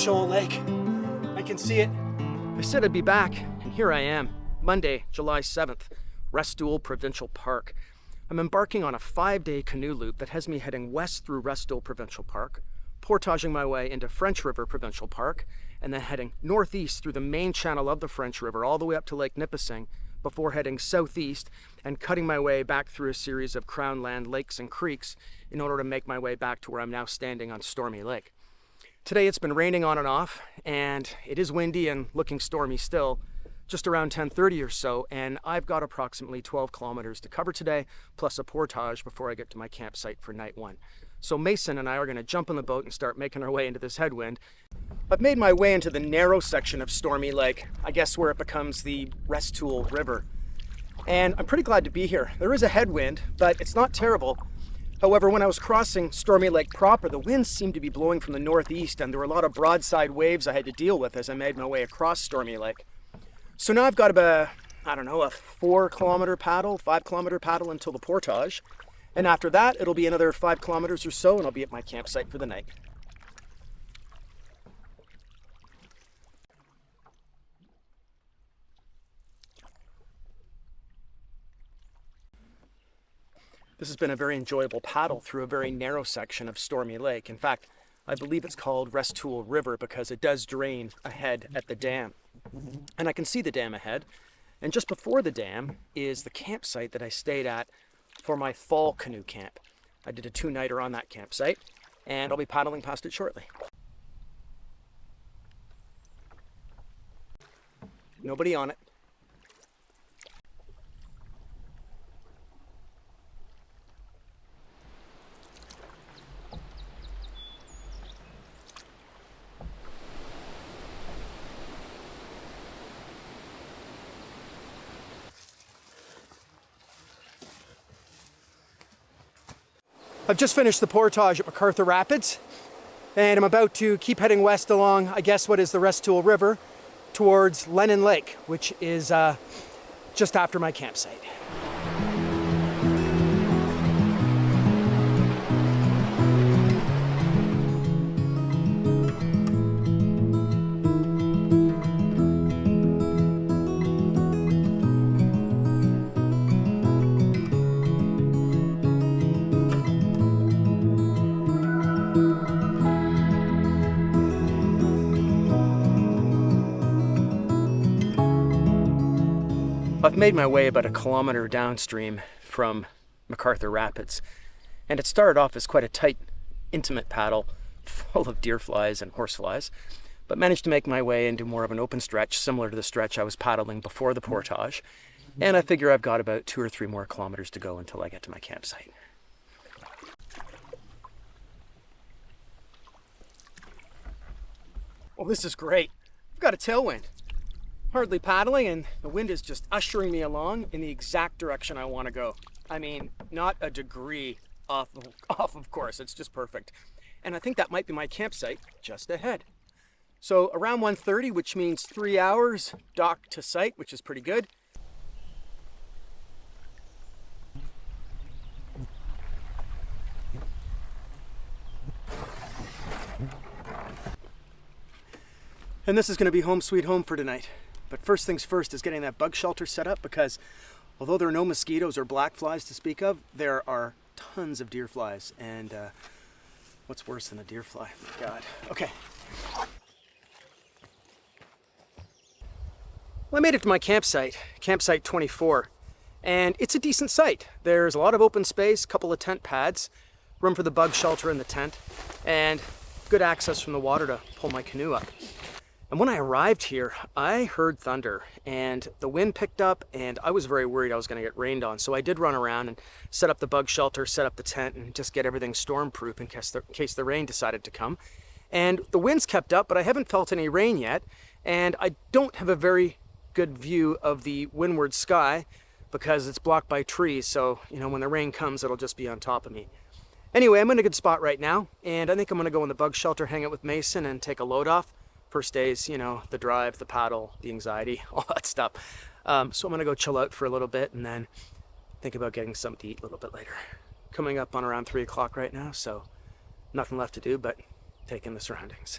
Shoal Lake. I can see it. I said I'd be back, and here I am. Monday, July 7th, Restoule Provincial Park. I'm embarking on a 5-day canoe loop that has me heading west through Restoule Provincial Park, portaging my way into French River Provincial Park, and then heading northeast through the main channel of the French River all the way up to Lake Nipissing before heading southeast and cutting my way back through a series of crown land lakes and creeks in order to make my way back to where I'm now standing on Stormy Lake. Today it's been raining on and off, and it is windy and looking stormy still, just around 10:30 or so, and I've got approximately 12 kilometers to cover today, plus a portage before I get to my campsite for night one. So Mason and I are going to jump on the boat and start making our way into this headwind. I've made my way into the narrow section of Stormy Lake, I guess where it becomes the Restoule River. And I'm pretty glad to be here. There is a headwind, but it's not terrible. However, when I was crossing Stormy Lake proper, the winds seemed to be blowing from the northeast, and there were a lot of broadside waves I had to deal with as I made my way across Stormy Lake. So now I've got about, a 4-kilometer paddle, 5-kilometer paddle until the portage. And after that, it'll be another 5 kilometers or so, and I'll be at my campsite for the night. This has been a very enjoyable paddle through a very narrow section of Stormy Lake. In fact, I believe it's called Restoule River because it does drain ahead at the dam. And I can see the dam ahead. And just before the dam is the campsite that I stayed at for my fall canoe camp. I did a 2-nighter on that campsite, and I'll be paddling past it shortly. Nobody on it. I've just finished the portage at MacArthur Rapids, and I'm about to keep heading west along, I guess, what is the Restoule River towards Lennon Lake, which is just after my campsite. I've made my way about 1 kilometer downstream from MacArthur Rapids, and it started off as quite a tight, intimate paddle full of deer flies and horse flies, but managed to make my way into more of an open stretch similar to the stretch I was paddling before the portage, and I figure I've got about 2 or 3 more kilometers to go until I get to my campsite. Well, this is great. I've got a tailwind. Hardly paddling, and the wind is just ushering me along in the exact direction I want to go. I mean, not a degree off of course. It's just perfect. And I think that might be my campsite just ahead. So around 1:30, which means 3 hours dock to site, which is pretty good. And this is going to be home sweet home for tonight. But first things first is getting that bug shelter set up, because although there are no mosquitoes or black flies to speak of, there are tons of deer flies. And what's worse than a deer fly? God. Okay. Well, I made it to my campsite, campsite 24, and it's a decent site. There's a lot of open space, a couple of tent pads, room for the bug shelter in the tent, and good access from the water to pull my canoe up. And when I arrived here, I heard thunder, and the wind picked up, and I was very worried I was going to get rained on. So I did run around and set up the bug shelter, set up the tent, and just get everything storm-proof in case the rain decided to come. And the winds kept up, but I haven't felt any rain yet, and I don't have a very good view of the windward sky because it's blocked by trees. So, when the rain comes, it'll just be on top of me. Anyway, I'm in a good spot right now, and I think I'm going to go in the bug shelter, hang out with Mason, and take a load off. First days, the drive, the paddle, the anxiety, all that stuff. So I'm going to go chill out for a little bit and then think about getting something to eat a little bit later. Coming up on around 3 o'clock right now, so nothing left to do but take in the surroundings.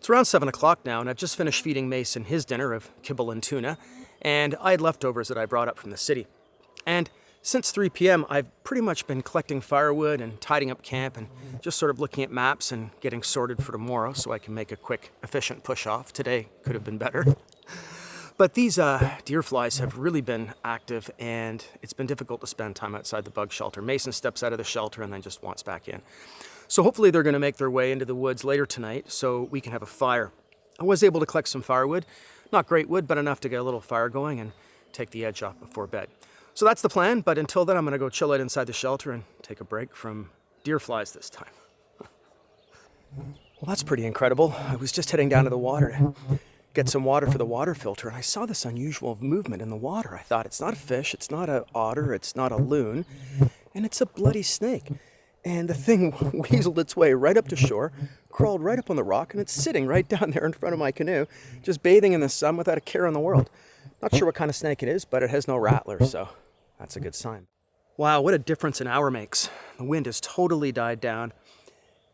It's around 7 o'clock now, and I've just finished feeding Mason his dinner of kibble and tuna, and I had leftovers that I brought up from the city. And since 3 p.m., I've pretty much been collecting firewood and tidying up camp and just sort of looking at maps and getting sorted for tomorrow so I can make a quick, efficient push-off. Today could have been better. But these deer flies have really been active, and it's been difficult to spend time outside the bug shelter. Mason steps out of the shelter and then just wants back in. So hopefully they're going to make their way into the woods later tonight so we can have a fire. I was able to collect some firewood. Not great wood, but enough to get a little fire going and take the edge off before bed. So that's the plan, but until then I'm going to go chill out inside the shelter and take a break from deer flies this time. Well, that's pretty incredible. I was just heading down to the water to get some water for the water filter, and I saw this unusual movement in the water. I thought, it's not a fish, it's not an otter, it's not a loon, and it's a bloody snake. And the thing weaseled its way right up to shore, crawled right up on the rock, and it's sitting right down there in front of my canoe, just bathing in the sun without a care in the world. Not sure what kind of snake it is, but it has no rattler, so that's a good sign. Wow, what a difference an hour makes. The wind has totally died down.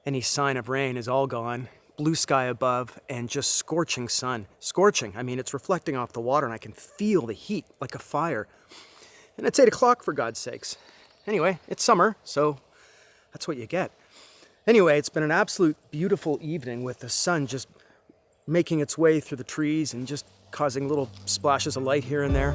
Any sign of rain is all gone. Blue sky above and just scorching sun. Scorching, I mean, it's reflecting off the water and I can feel the heat like a fire. And it's 8 o'clock for God's sakes. Anyway, it's summer, so that's what you get. Anyway, it's been an absolute beautiful evening with the sun just making its way through the trees and just causing little splashes of light here and there.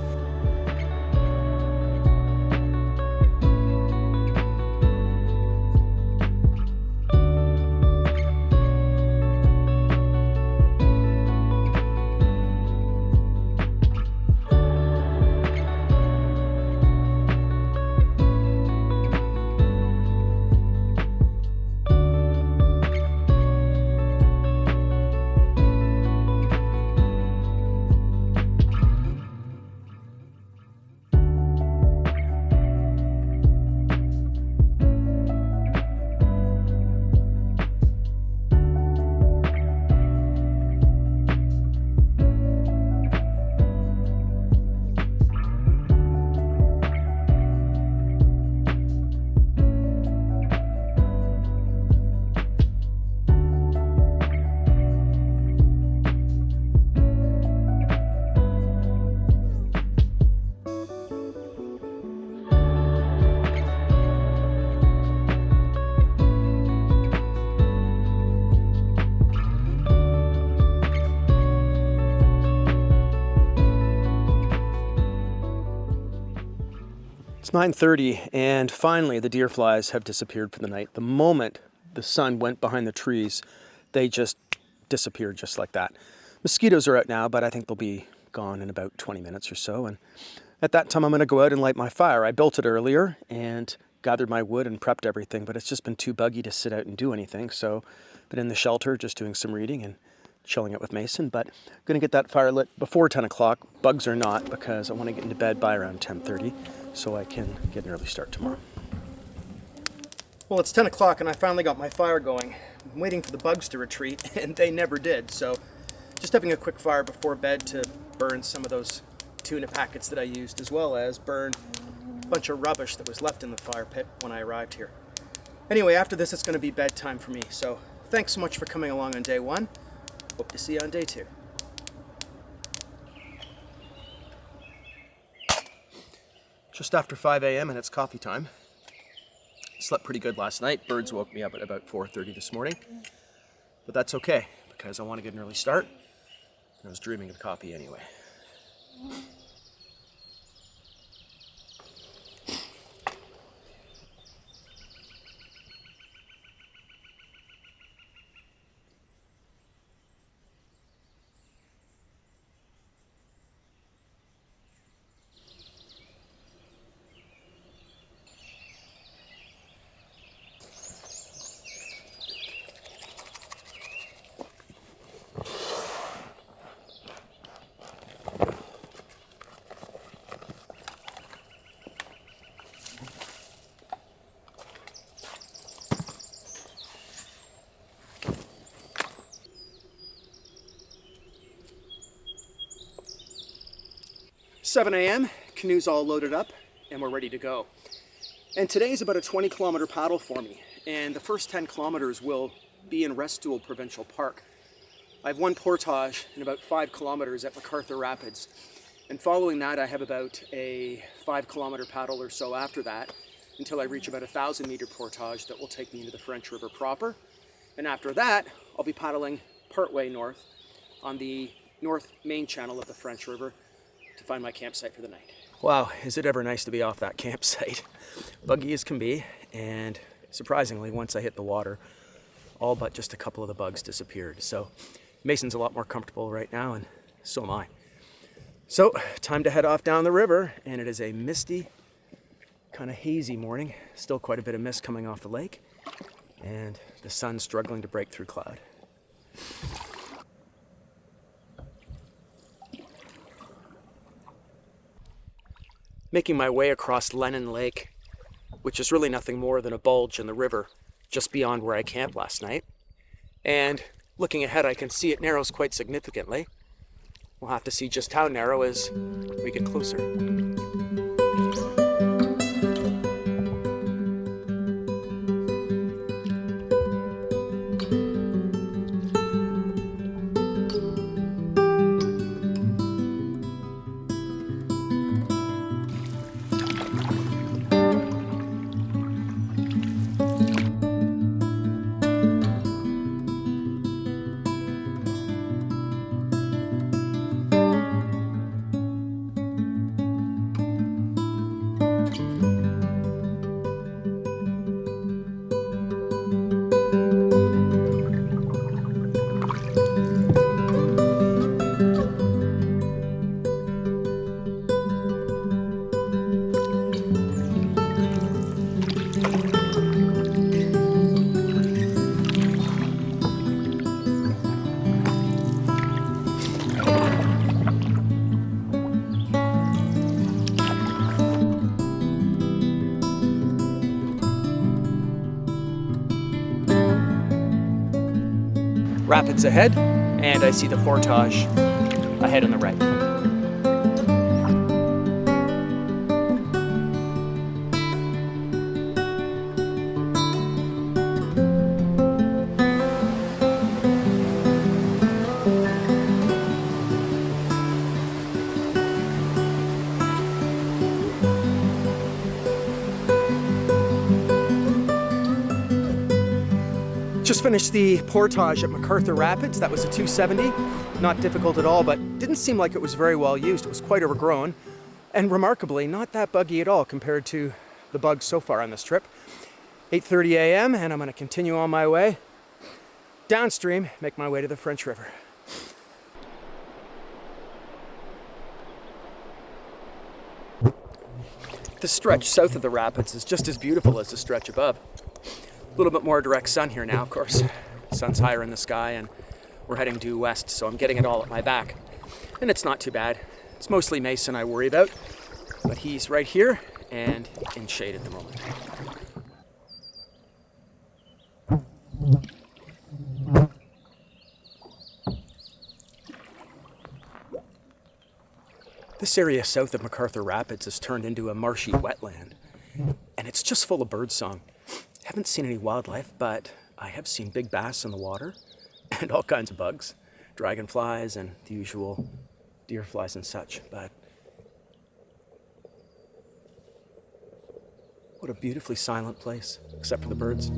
It's 9:30 and finally the deer flies have disappeared for the night. The moment the sun went behind the trees, they just disappeared just like that. Mosquitoes are out now, but I think they'll be gone in about 20 minutes or so. And at that time I'm going to go out and light my fire. I built it earlier and gathered my wood and prepped everything, but it's just been too buggy to sit out and do anything. So I've been in the shelter just doing some reading and chilling it with Mason, but I'm going to get that fire lit before 10 o'clock. Bugs or not, because I want to get into bed by around 10:30 so I can get an early start tomorrow. Well, it's 10 o'clock and I finally got my fire going. I'm waiting for the bugs to retreat and they never did, so just having a quick fire before bed to burn some of those tuna packets that I used, as well as burn a bunch of rubbish that was left in the fire pit when I arrived here. Anyway, after this it's going to be bedtime for me, so thanks so much for coming along on day one. Hope to see you on day two. Just after 5 a.m. and it's coffee time. Slept pretty good last night. Birds woke me up at about 4:30 this morning. But that's okay, because I want to get an early start. I was dreaming of coffee anyway. "7 a.m., canoe's all loaded up, and we're ready to go. And today's about a 20-kilometer paddle for me, and the first 10 kilometers will be in Restoule Provincial Park. I have one portage and about 5 kilometers at MacArthur Rapids. And following that, I have about a 5-kilometer paddle or so after that until I reach about a 1,000-meter portage that will take me into the French River proper. And after that, I'll be paddling partway north on the north main channel of the French River to find my campsite for the night. Wow, is it ever nice to be off that campsite. Buggy as can be, and surprisingly, once I hit the water, all but just a couple of the bugs disappeared. So Mason's a lot more comfortable right now, and so am I. So, time to head off down the river, and it is a misty, kind of hazy morning. Still quite a bit of mist coming off the lake, and the sun struggling to break through cloud. Making my way across Lennon Lake, which is really nothing more than a bulge in the river just beyond where I camped last night. And looking ahead, I can see it narrows quite significantly. We'll have to see just how narrow as we get closer. Rapids ahead, and I see the portage ahead on the right. Just finished the portage at MacArthur Rapids. That was a 270. Not difficult at all, but didn't seem like it was very well used. It was quite overgrown, and remarkably, not that buggy at all compared to the bugs so far on this trip. 8:30 a.m., and I'm going to continue on my way downstream, make my way to the French River. The stretch south of the rapids is just as beautiful as the stretch above. A little bit more direct sun here now, of course. Sun's higher in the sky, and we're heading due west, so I'm getting it all at my back. And it's not too bad. It's mostly Mason I worry about, but he's right here and in shade at the moment. This area south of MacArthur Rapids has turned into a marshy wetland, and it's just full of birdsong. Haven't seen any wildlife, but I have seen big bass in the water and all kinds of bugs, dragonflies and the usual deer flies and such. But what a beautifully silent place, except for the birds.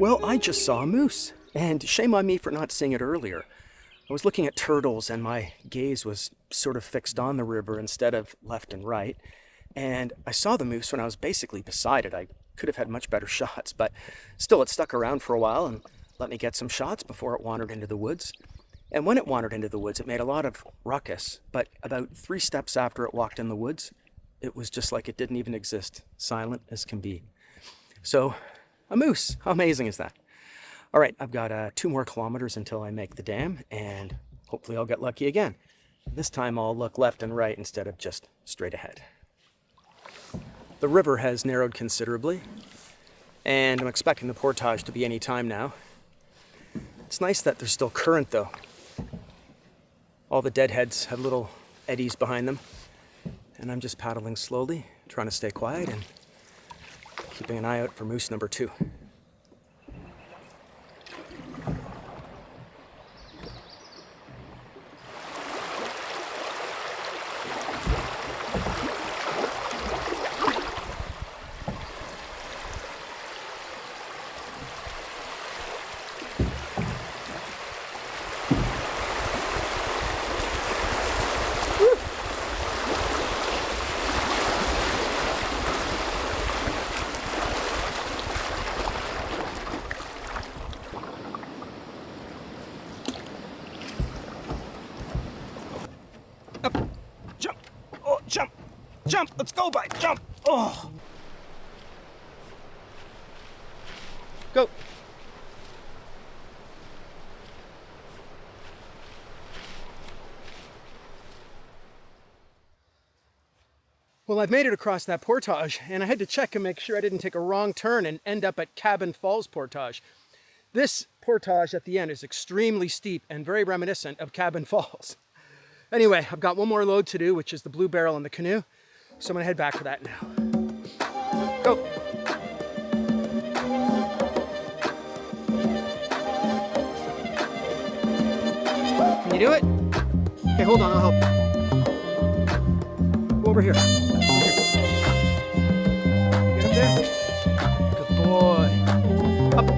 Well, I just saw a moose, and shame on me for not seeing it earlier. I was looking at turtles and my gaze was sort of fixed on the river instead of left and right. And I saw the moose when I was basically beside it. I could have had much better shots, but still it stuck around for a while and let me get some shots before it wandered into the woods. And when it wandered into the woods, it made a lot of ruckus, but about 3 steps after it walked in the woods, it was just like it didn't even exist, silent as can be. So, a moose, how amazing is that? All right, I've got 2 more kilometers until I make the dam, and hopefully I'll get lucky again. This time I'll look left and right instead of just straight ahead. The river has narrowed considerably, and I'm expecting the portage to be any time now. It's nice that there's still current though. All the deadheads have little eddies behind them, and I'm just paddling slowly, trying to stay quiet and keeping an eye out for moose number 2. Up, jump, oh, jump, jump, let's go, bye, jump, oh. Go. Well, I've made it across that portage, and I had to check and make sure I didn't take a wrong turn and end up at Cabin Falls Portage. This portage at the end is extremely steep and very reminiscent of Cabin Falls. Anyway, I've got one more load to do, which is the blue barrel and the canoe. So I'm gonna head back for that now. Go. Can you do it? Okay, hold on, I'll help. Go over here. Get up there. Good boy. Up.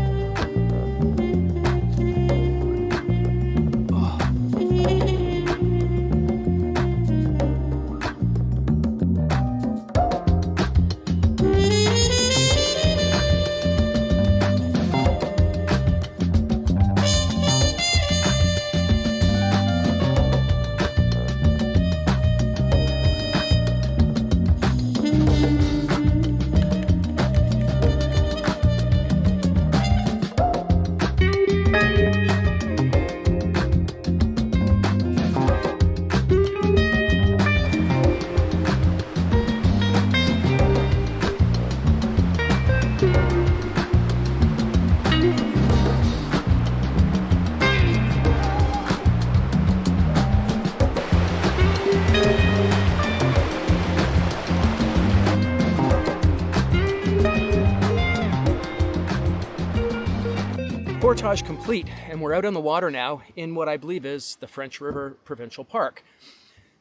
Portage complete, and we're out on the water now in what I believe is the French River Provincial Park.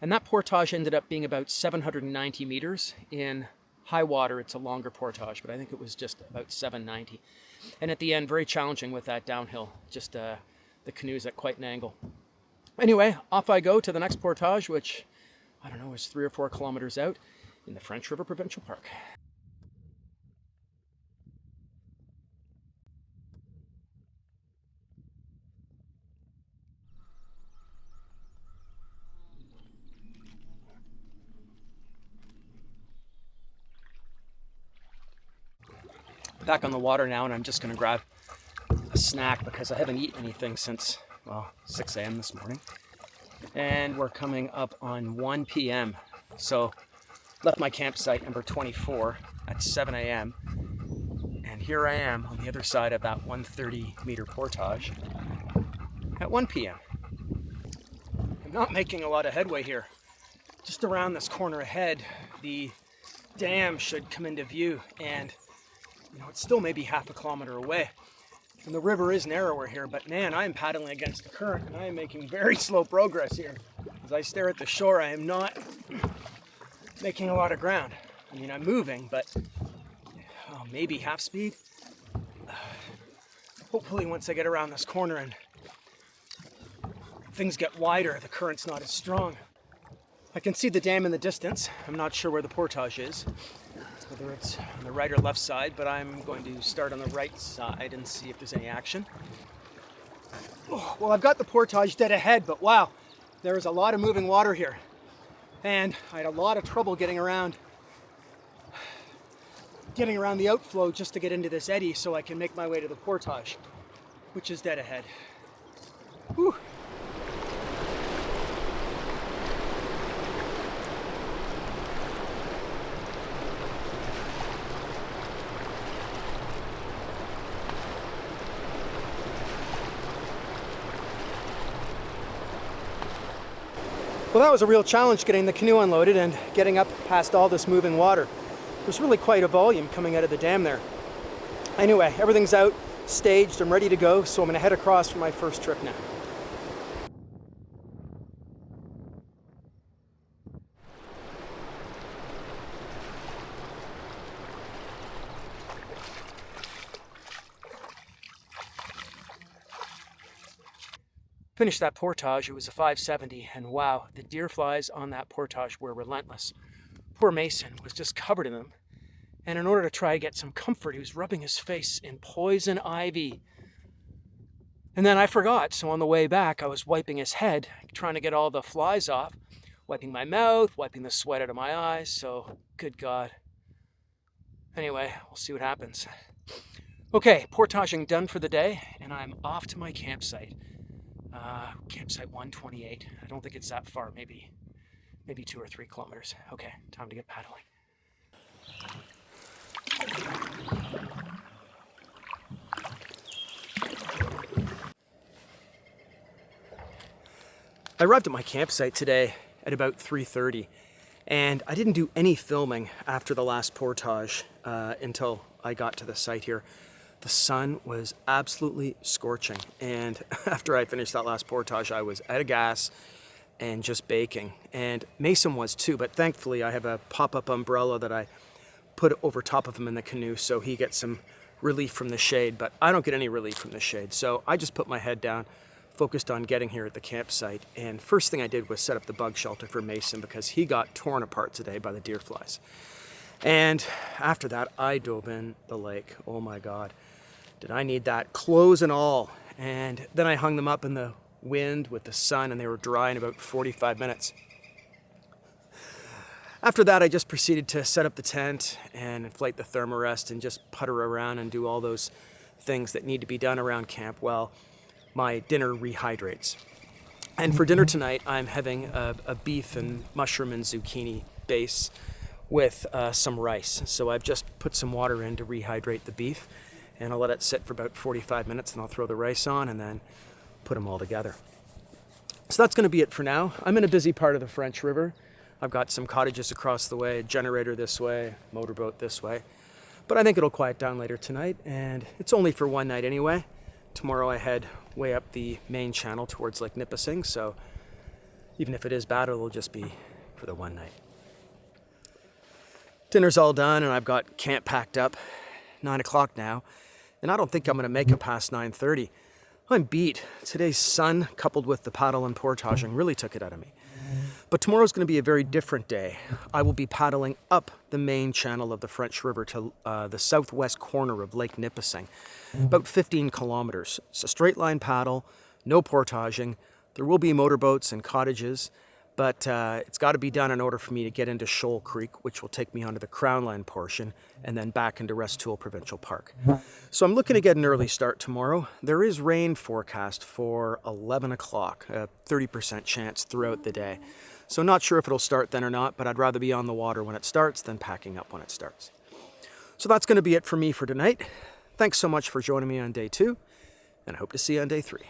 And that portage ended up being about 790 meters. In high water, it's a longer portage, but I think it was just about 790. And at the end, very challenging with that downhill, just the canoe's at quite an angle. Anyway, off I go to the next portage, which, I don't know, is 3 or 4 kilometers out in the French River Provincial Park. Back on the water now, and I'm just gonna grab a snack because I haven't eaten anything since, well, 6 a.m. this morning. And we're coming up on 1 p.m. So left my campsite number 24 at 7 a.m. And here I am on the other side of that 130 meter portage at 1 p.m. I'm not making a lot of headway here. Just around this corner ahead, the dam should come into view, and you know, it's still maybe half a kilometer away. And the river is narrower here, but man, I am paddling against the current and I am making very slow progress here. As I stare at the shore, I am not making a lot of ground. I mean, I'm moving, but maybe half speed. Hopefully once I get around this corner and things get wider, the current's not as strong. I can see the dam in the distance. I'm not sure where the portage is, whether it's on the right or left side, but I'm going to start on the right side and see if there's any action. Oh, well, I've got the portage dead ahead, but wow, there is a lot of moving water here. And I had a lot of trouble getting around the outflow just to get into this eddy so I can make my way to the portage, which is dead ahead. Whew. Well, that was a real challenge getting the canoe unloaded and getting up past all this moving water. There's really quite a volume coming out of the dam there. Anyway, everything's out, staged, I'm ready to go, so I'm going to head across for my first trip now. Finished that portage, it was a 570, and wow, the deer flies on that portage were relentless. Poor Mason was just covered in them, and in order to try to get some comfort, he was rubbing his face in poison ivy. And then I forgot, so on the way back, I was wiping his head, trying to get all the flies off, wiping my mouth, wiping the sweat out of my eyes, so good God. Anyway, we'll see what happens. Okay, portaging done for the day, and I'm off to my campsite. Campsite 128. I don't think it's that far, maybe 2 or 3 kilometers. Okay, time to get paddling. I arrived at my campsite today at about 3:30, and I didn't do any filming after the last portage until I got to the site here. The sun was absolutely scorching, and after I finished that last portage, I was out of gas and just baking. And Mason was too, but thankfully I have a pop-up umbrella that I put over top of him in the canoe so he gets some relief from the shade, but I don't get any relief from the shade. So I just put my head down, focused on getting here at the campsite, and first thing I did was set up the bug shelter for Mason because he got torn apart today by the deer flies. And after that, I dove in the lake. Oh my God. Did I need that, clothes and all. And then I hung them up in the wind with the sun, and they were dry in about 45 minutes. After that, I just proceeded to set up the tent and inflate the thermarest and just putter around and do all those things that need to be done around camp while my dinner rehydrates. And for dinner tonight, I'm having a beef and mushroom and zucchini base with some rice. So I've just put some water in to rehydrate the beef, and I'll let it sit for about 45 minutes, and I'll throw the rice on and then put them all together. So that's going to be it for now. I'm in a busy part of the French River. I've got some cottages across the way, a generator this way, motorboat this way. But I think it'll quiet down later tonight, and it's only for one night anyway. Tomorrow I head way up the main channel towards Lake Nipissing, so even if it is bad, it'll just be for the one night. Dinner's all done, and I've got camp packed up. 9 o'clock now, and I don't think I'm going to make it past 9:30. I'm beat. Today's sun, coupled with the paddle and portaging, really took it out of me. But tomorrow's going to be a very different day. I will be paddling up the main channel of the French River to the southwest corner of Lake Nipissing, about 15 kilometers. It's a straight line paddle, no portaging. There will be motorboats and cottages, but it's got to be done in order for me to get into Shoal Creek, which will take me onto the Crown Line portion, and then back into Restoule Provincial Park. So I'm looking to get an early start tomorrow. There is rain forecast for 11 o'clock, a 30% chance throughout the day. So not sure if it'll start then or not, but I'd rather be on the water when it starts than packing up when it starts. So that's going to be it for me for tonight. Thanks so much for joining me on day 2, and I hope to see you on day 3.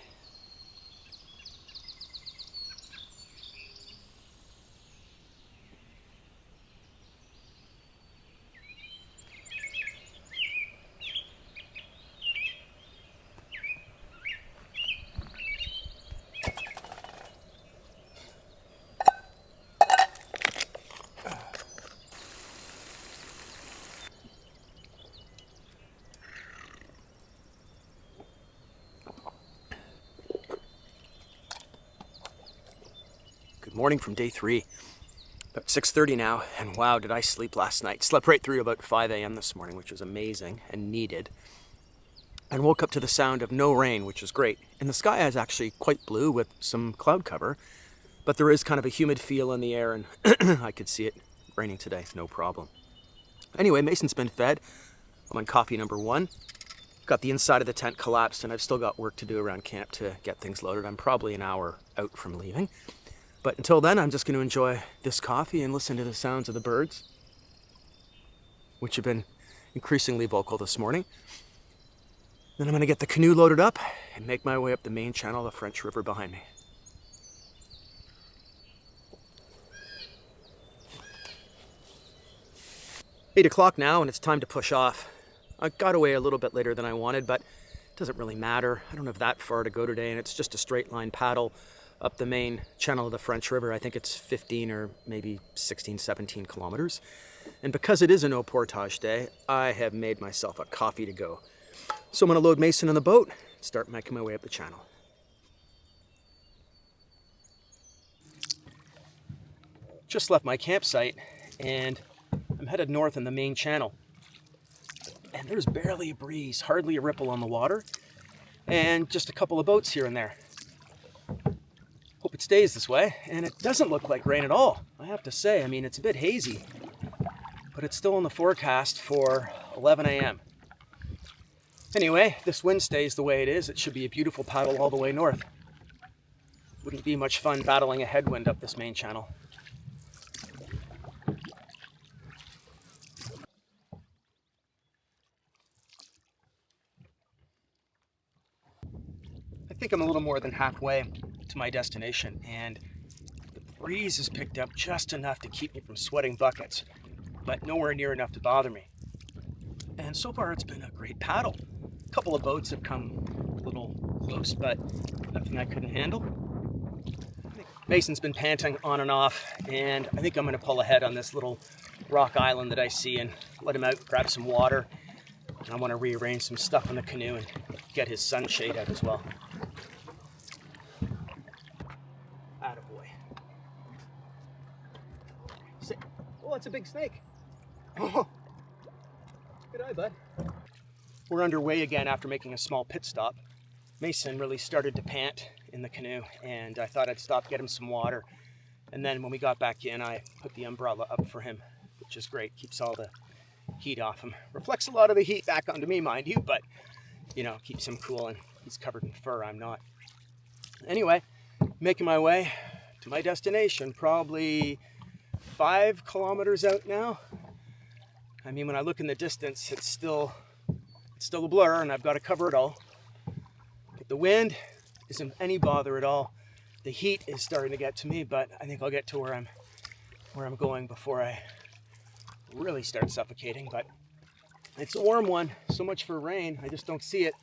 Morning from day 3. About 6:30 now, and wow, did I sleep last night. Slept right through about 5 a.m. this morning, which was amazing and needed. And woke up to the sound of no rain, which is great. And the sky is actually quite blue with some cloud cover, but there is kind of a humid feel in the air, and I could see it raining today, no problem. Anyway, Mason's been fed. I'm on coffee number 1. Got the inside of the tent collapsed, and I've still got work to do around camp to get things loaded. I'm probably an hour out from leaving. But until then, I'm just going to enjoy this coffee and listen to the sounds of the birds, which have been increasingly vocal this morning. Then I'm going to get the canoe loaded up and make my way up the main channel of the French River behind me. Eight o'clock now, and it's time to push off. I got away a little bit later than I wanted, but it doesn't really matter. I don't have that far to go today, and it's just a straight line paddle up the main channel of the French River. I think it's 15 or maybe 16, 17 kilometers. And because it is a no portage day, I have made myself a coffee to go. So I'm going to load Mason in the boat and start making my way up the channel. Just left my campsite and I'm headed north in the main channel. And there's barely a breeze, hardly a ripple on the water, and just a couple of boats here and there. Hope it stays this way, and it doesn't look like rain at all, I have to say. I mean, it's a bit hazy, but it's still in the forecast for 11 a.m. Anyway, if this wind stays the way it is, it should be a beautiful paddle all the way north. Wouldn't be much fun battling a headwind up this main channel. I think I'm a little more than halfway to my destination, and the breeze has picked up just enough to keep me from sweating buckets, but nowhere near enough to bother me. And so far it's been a great paddle. A couple of boats have come a little close, but nothing I couldn't handle. Mason's been panting on and off, and I think I'm going to pull ahead on this little rock island that I see and let him out, grab some water. And I want to rearrange some stuff in the canoe and get his sunshade out as well. Attaboy. Oh, it's a big snake. Oh, good eye, bud. We're underway again after making a small pit stop. Mason really started to pant in the canoe, and I thought I'd stop, get him some water. And then when we got back in, I put the umbrella up for him, which is great. Keeps all the heat off him. Reflects a lot of the heat back onto me, mind you, but, you know, keeps him cool, and he's covered in fur. I'm not. Anyway, making my way to my destination, probably 5 kilometers out now. I mean, when I look in the distance, it's still a blur, and I've got to cover it all. But the wind isn't any bother at all. The heat is starting to get to me, but I think I'll get to where I'm going before I really start suffocating. But it's a warm one. So much for rain. I just don't see it.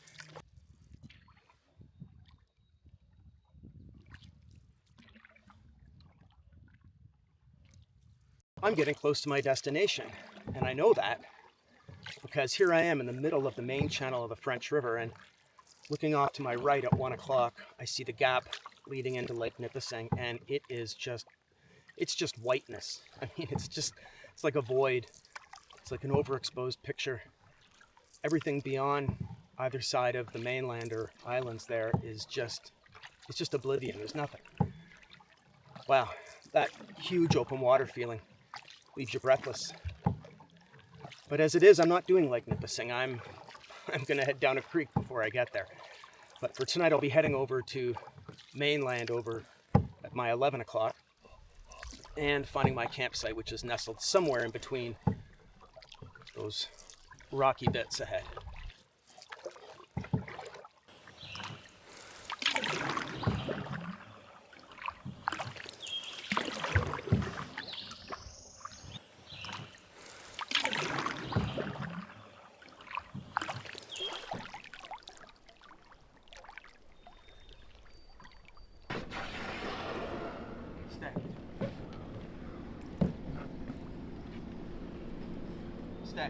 I'm getting close to my destination, and I know that because here I am in the middle of the main channel of the French River, and looking off to my right at 1 o'clock, I see the gap leading into Lake Nipissing, and it's just whiteness. I mean, it's like a void. It's like an overexposed picture. Everything beyond either side of the mainland or islands there is just oblivion. There's nothing. Wow, that huge open water feeling leaves you breathless. But as it is, I'm not doing Lake Nipissing. I'm going to head down a creek before I get there. But for tonight, I'll be heading over to mainland over at my 11 o'clock and finding my campsite, which is nestled somewhere in between those rocky bits ahead. Stay.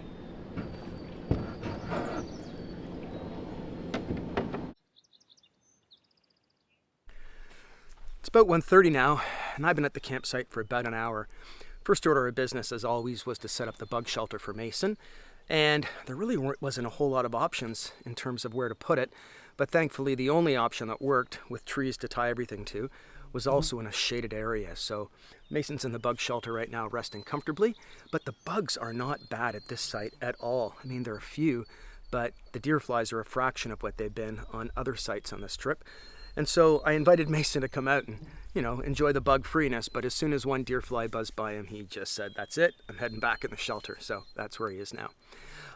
It's about 1:30 now, and I've been at the campsite for about an hour. First order of business, as always, was to set up the bug shelter for Mason, and there really wasn't a whole lot of options in terms of where to put it, but thankfully the only option that worked, with trees to tie everything to, was also in a shaded area. So Mason's in the bug shelter right now, resting comfortably, but the bugs are not bad at this site at all. I mean, there are a few, but the deer flies are a fraction of what they've been on other sites on this trip. And so I invited Mason to come out and, enjoy the bug freeness, but as soon as one deer fly buzzed by him, he just said, "That's it, I'm heading back in the shelter." So that's where he is now.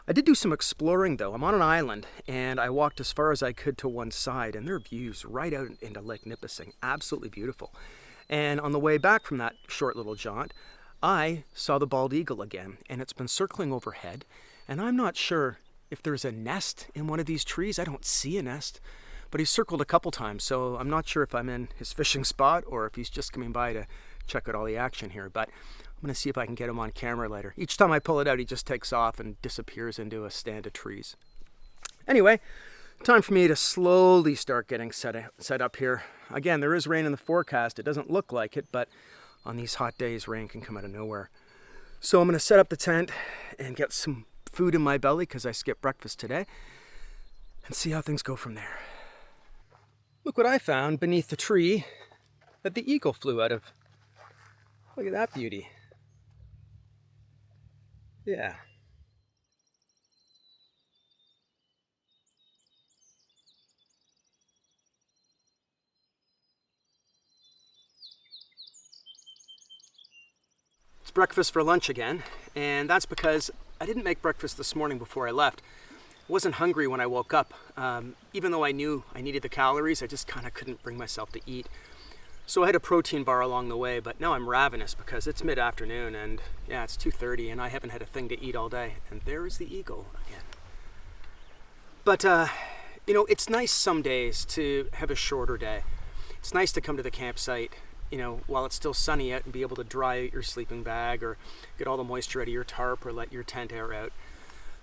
I did do some exploring though. I'm on an island and I walked as far as I could to one side, and there are views right out into Lake Nipissing. Absolutely beautiful. And on the way back from that short little jaunt, I saw the bald eagle again, and it's been circling overhead, and I'm not sure if there's a nest in one of these trees. I don't see a nest, but he's circled a couple times, so I'm not sure if I'm in his fishing spot or if he's just coming by to check out all the action here, but I'm going to see if I can get him on camera later. Each time I pull it out, he just takes off and disappears into a stand of trees. Anyway, time for me to slowly start getting set up here. Again, there is rain in the forecast. It doesn't look like it, but on these hot days, rain can come out of nowhere. So I'm going to set up the tent and get some food in my belly because I skipped breakfast today, and see how things go from there. Look what I found beneath the tree that the eagle flew out of. Look at that beauty. Yeah. It's breakfast for lunch again, and that's because I didn't make breakfast this morning before I left. I wasn't hungry when I woke up. Even though I knew I needed the calories, I just kind of couldn't bring myself to eat. So I had a protein bar along the way, but now I'm ravenous because it's mid-afternoon and yeah, it's 2:30 and I haven't had a thing to eat all day. And there is the eagle again. But, it's nice some days to have a shorter day. It's nice to come to the campsite, while it's still sunny out and be able to dry out your sleeping bag or get all the moisture out of your tarp or let your tent air out.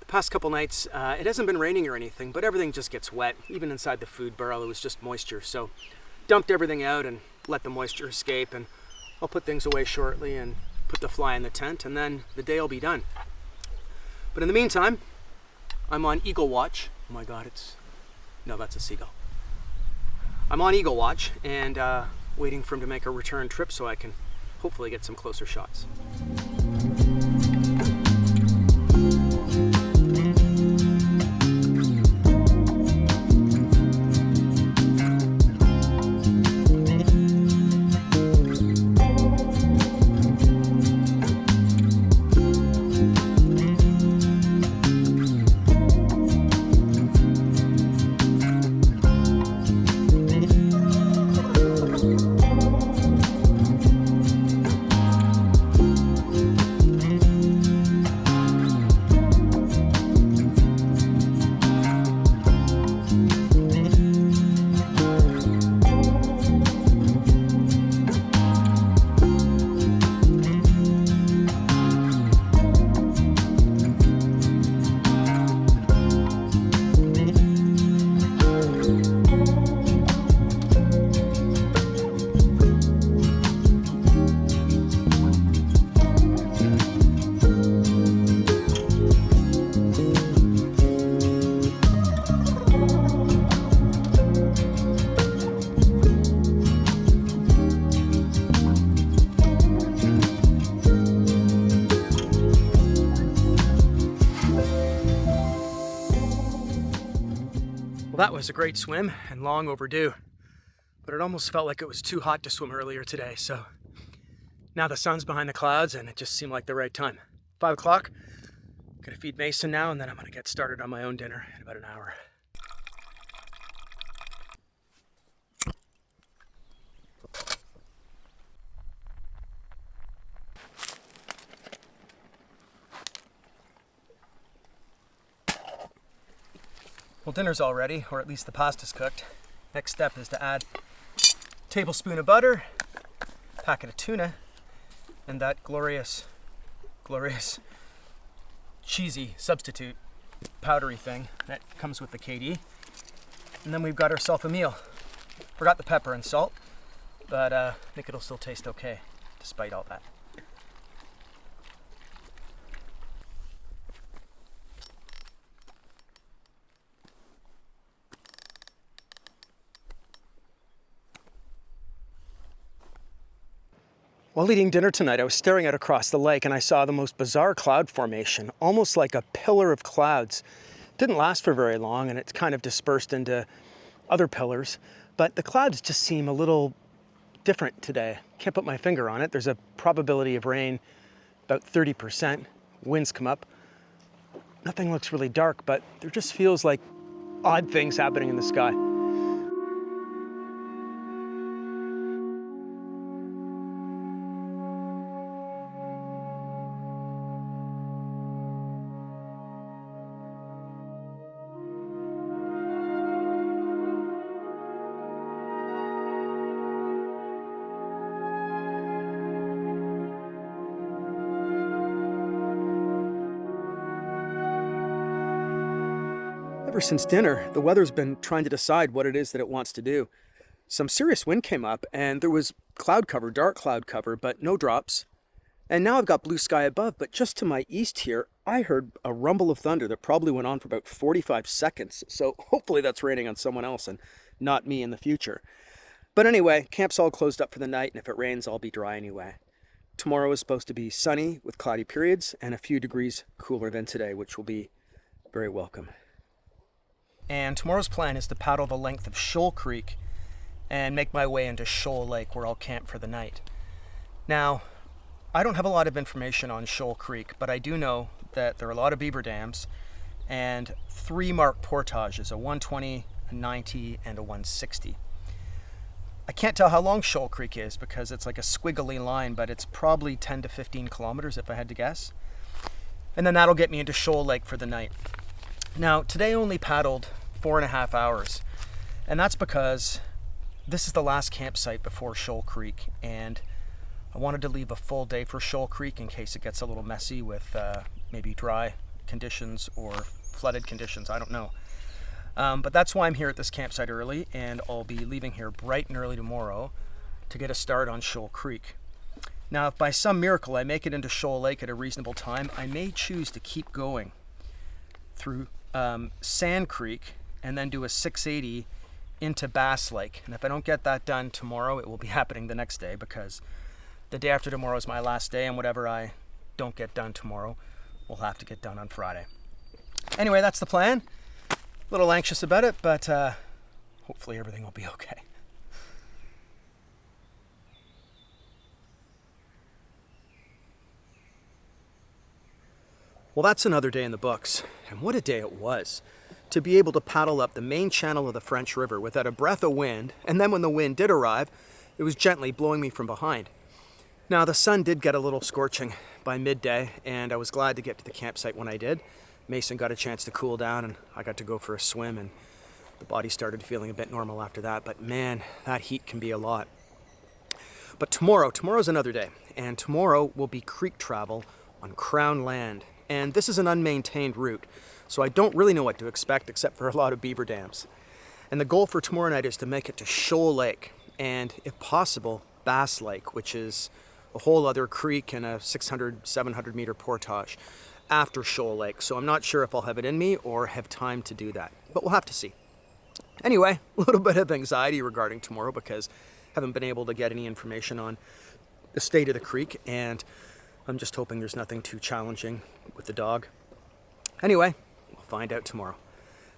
The past couple nights, it hasn't been raining or anything, but everything just gets wet. Even inside the food barrel, it was just moisture. So dumped everything out and let the moisture escape, and I'll put things away shortly and put the fly in the tent, and then the day will be done. But in the meantime, I'm on eagle watch. Oh my God, no, that's a seagull. I'm on eagle watch and waiting for him to make a return trip so I can hopefully get some closer shots. Well, that was a great swim and long overdue, but it almost felt like it was too hot to swim earlier today. So now the sun's behind the clouds and it just seemed like the right time. 5 o'clock, gonna feed Mason now, and then I'm gonna get started on my own dinner in about an hour. Well, dinner's all ready, or at least the pasta's cooked. Next step is to add a tablespoon of butter, packet of tuna, and that glorious cheesy substitute powdery thing that comes with the KD. And then we've got ourselves a meal. Forgot the pepper and salt, but I think it'll still taste okay, despite all that. While eating dinner tonight, I was staring out across the lake and I saw the most bizarre cloud formation, almost like a pillar of clouds. It didn't last for very long and it's kind of dispersed into other pillars, but the clouds just seem a little different today. Can't put my finger on it. There's a probability of rain, about 30%. Winds come up. Nothing looks really dark, but there just feels like odd things happening in the sky. Ever since dinner, the weather's been trying to decide what it is that it wants to do. Some serious wind came up and there was cloud cover, dark cloud cover, but no drops. And now I've got blue sky above, but just to my east here, I heard a rumble of thunder that probably went on for about 45 seconds. So hopefully that's raining on someone else and not me in the future. But anyway, camp's all closed up for the night, and if it rains, I'll be dry anyway. Tomorrow is supposed to be sunny with cloudy periods and a few degrees cooler than today, which will be very welcome. And tomorrow's plan is to paddle the length of Shoal Creek and make my way into Shoal Lake, where I'll camp for the night. Now, I don't have a lot of information on Shoal Creek, but I do know that there are a lot of beaver dams and 3 marked portages, a 120, a 90, and a 160. I can't tell how long Shoal Creek is because it's like a squiggly line, but it's probably 10 to 15 kilometers if I had to guess. And then that'll get me into Shoal Lake for the night. Now, today I only paddled 4.5 hours, and that's because this is the last campsite before Shoal Creek, and I wanted to leave a full day for Shoal Creek in case it gets a little messy with maybe dry conditions or flooded conditions, I don't know. But that's why I'm here at this campsite early, and I'll be leaving here bright and early tomorrow to get a start on Shoal Creek. Now, if by some miracle I make it into Shoal Lake at a reasonable time, I may choose to keep going through Sand Creek and then do a 680 into Bass Lake. And if I don't get that done tomorrow, it will be happening the next day because the day after tomorrow is my last day, and whatever I don't get done tomorrow will have to get done on Friday. Anyway, that's the plan. A little anxious about it, but hopefully everything will be okay. Well, that's another day in the books, and what a day it was. To be able to paddle up the main channel of the French River without a breath of wind, and then when the wind did arrive, it was gently blowing me from behind. Now, the sun did get a little scorching by midday, and I was glad to get to the campsite when I did. Mason got a chance to cool down, and I got to go for a swim, and the body started feeling a bit normal after that, but man, that heat can be a lot. But tomorrow's another day, and tomorrow will be creek travel on Crown land. And this is an unmaintained route, so I don't really know what to expect except for a lot of beaver dams. And the goal for tomorrow night is to make it to Shoal Lake, and if possible, Bass Lake, which is a whole other creek and a 600, 700 meter portage after Shoal Lake. So I'm not sure if I'll have it in me or have time to do that, but we'll have to see. Anyway, a little bit of anxiety regarding tomorrow because I haven't been able to get any information on the state of the creek, and I'm just hoping there's nothing too challenging with the dog. Anyway, we'll find out tomorrow.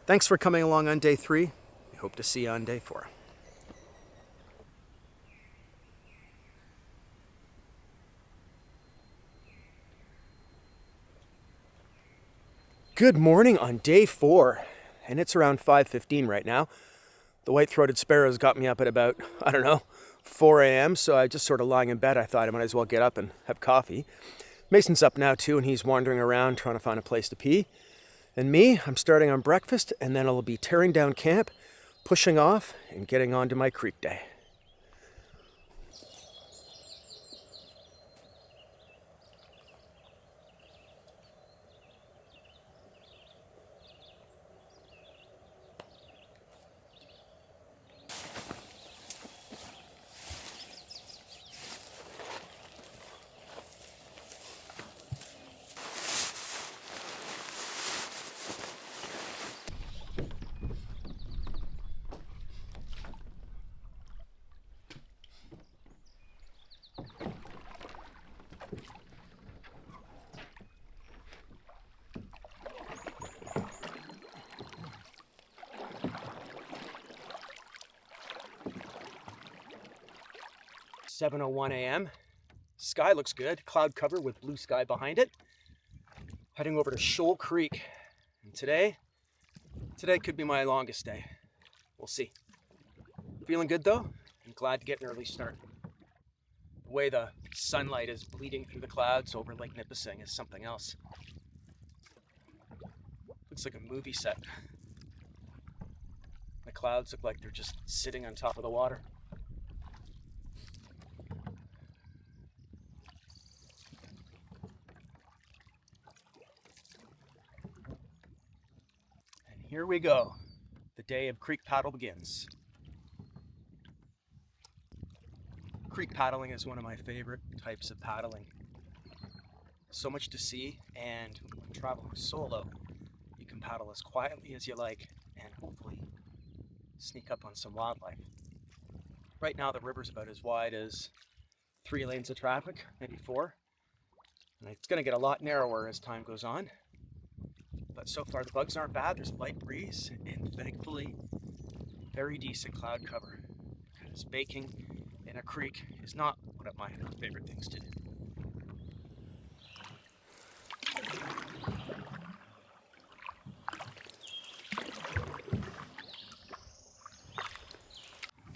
Thanks for coming along on day 3. We hope to see you on day 4. Good morning on day 4, and it's around 5:15 right now. The white-throated sparrows got me up at about, 4 a.m., so I just sort of lying in bed. I thought I might as well get up and have coffee. Mason's up now too, and he's wandering around trying to find a place to pee. And me, I'm starting on breakfast, and then I'll be tearing down camp, pushing off, and getting on to my creek day. 7:01 a.m. Sky looks good, cloud cover with blue sky behind it. Heading over to Shoal Creek. And today could be my longest day. We'll see. Feeling good though, and glad to get an early start. The way the sunlight is bleeding through the clouds over Lake Nipissing is something else. Looks like a movie set. The clouds look like they're just sitting on top of the water. And here we go. The day of creek paddle begins. Creek paddling is one of my favorite types of paddling. So much to see, and when traveling solo, you can paddle as quietly as you like and hopefully sneak up on some wildlife. Right now the river's about as wide as 3 lanes of traffic, maybe 4. And it's going to get a lot narrower as time goes on. But so far the bugs aren't bad. There's a light breeze and thankfully very decent cloud cover. Because baking in a creek is not one of my favorite things to do.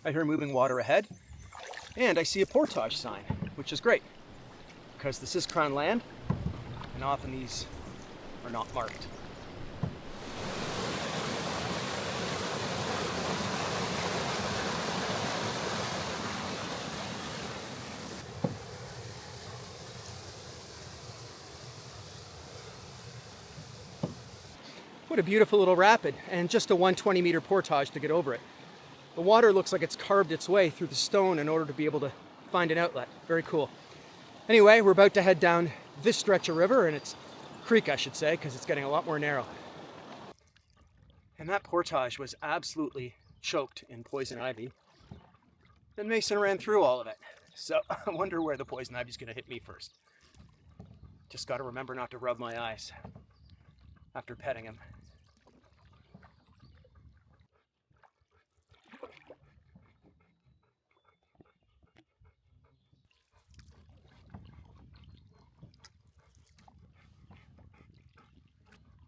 I hear moving water ahead, and I see a portage sign, which is great, because this is Crown land, and often these are not marked. What a beautiful little rapid, and just a 120-meter portage to get over it. The water looks like it's carved its way through the stone in order to be able to find an outlet. Very cool. Anyway, we're about to head down this stretch of river, and it's creek, I should say, because it's getting a lot more narrow. And that portage was absolutely choked in poison ivy. Then Mason ran through all of it. So I wonder where the poison ivy's going to hit me first. Just got to remember not to rub my eyes after petting him.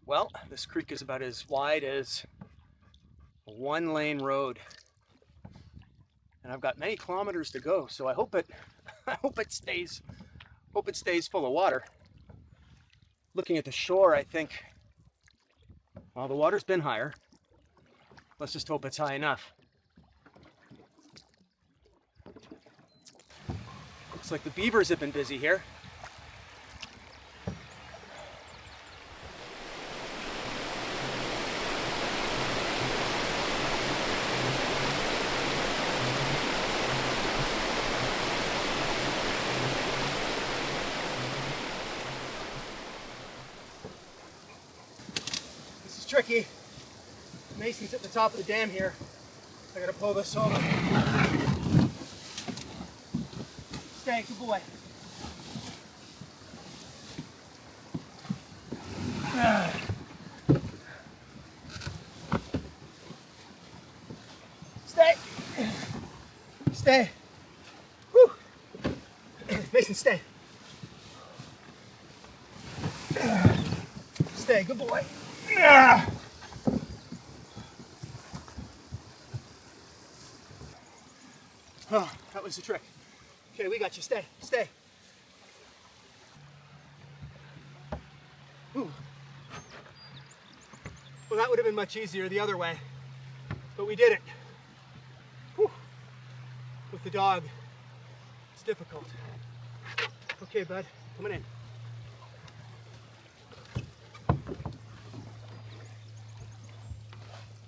Well, this creek is about as wide as a 1-lane road. And I've got many kilometers to go, so I hope it stays full of water. Looking at the shore, I think, well, the water's been higher. Let's just hope it's high enough. Looks like the beavers have been busy here. Tricky. Mason's at the top of the dam here. I gotta pull this over. Stay, good boy. Stay. Stay. Whew. Mason, stay. Stay, good boy. Oh, that was the trick. Okay, we got you. Stay, stay. Ooh. Well, that would have been much easier the other way, but we did it. Whew. With the dog, it's difficult. Okay, bud, coming in.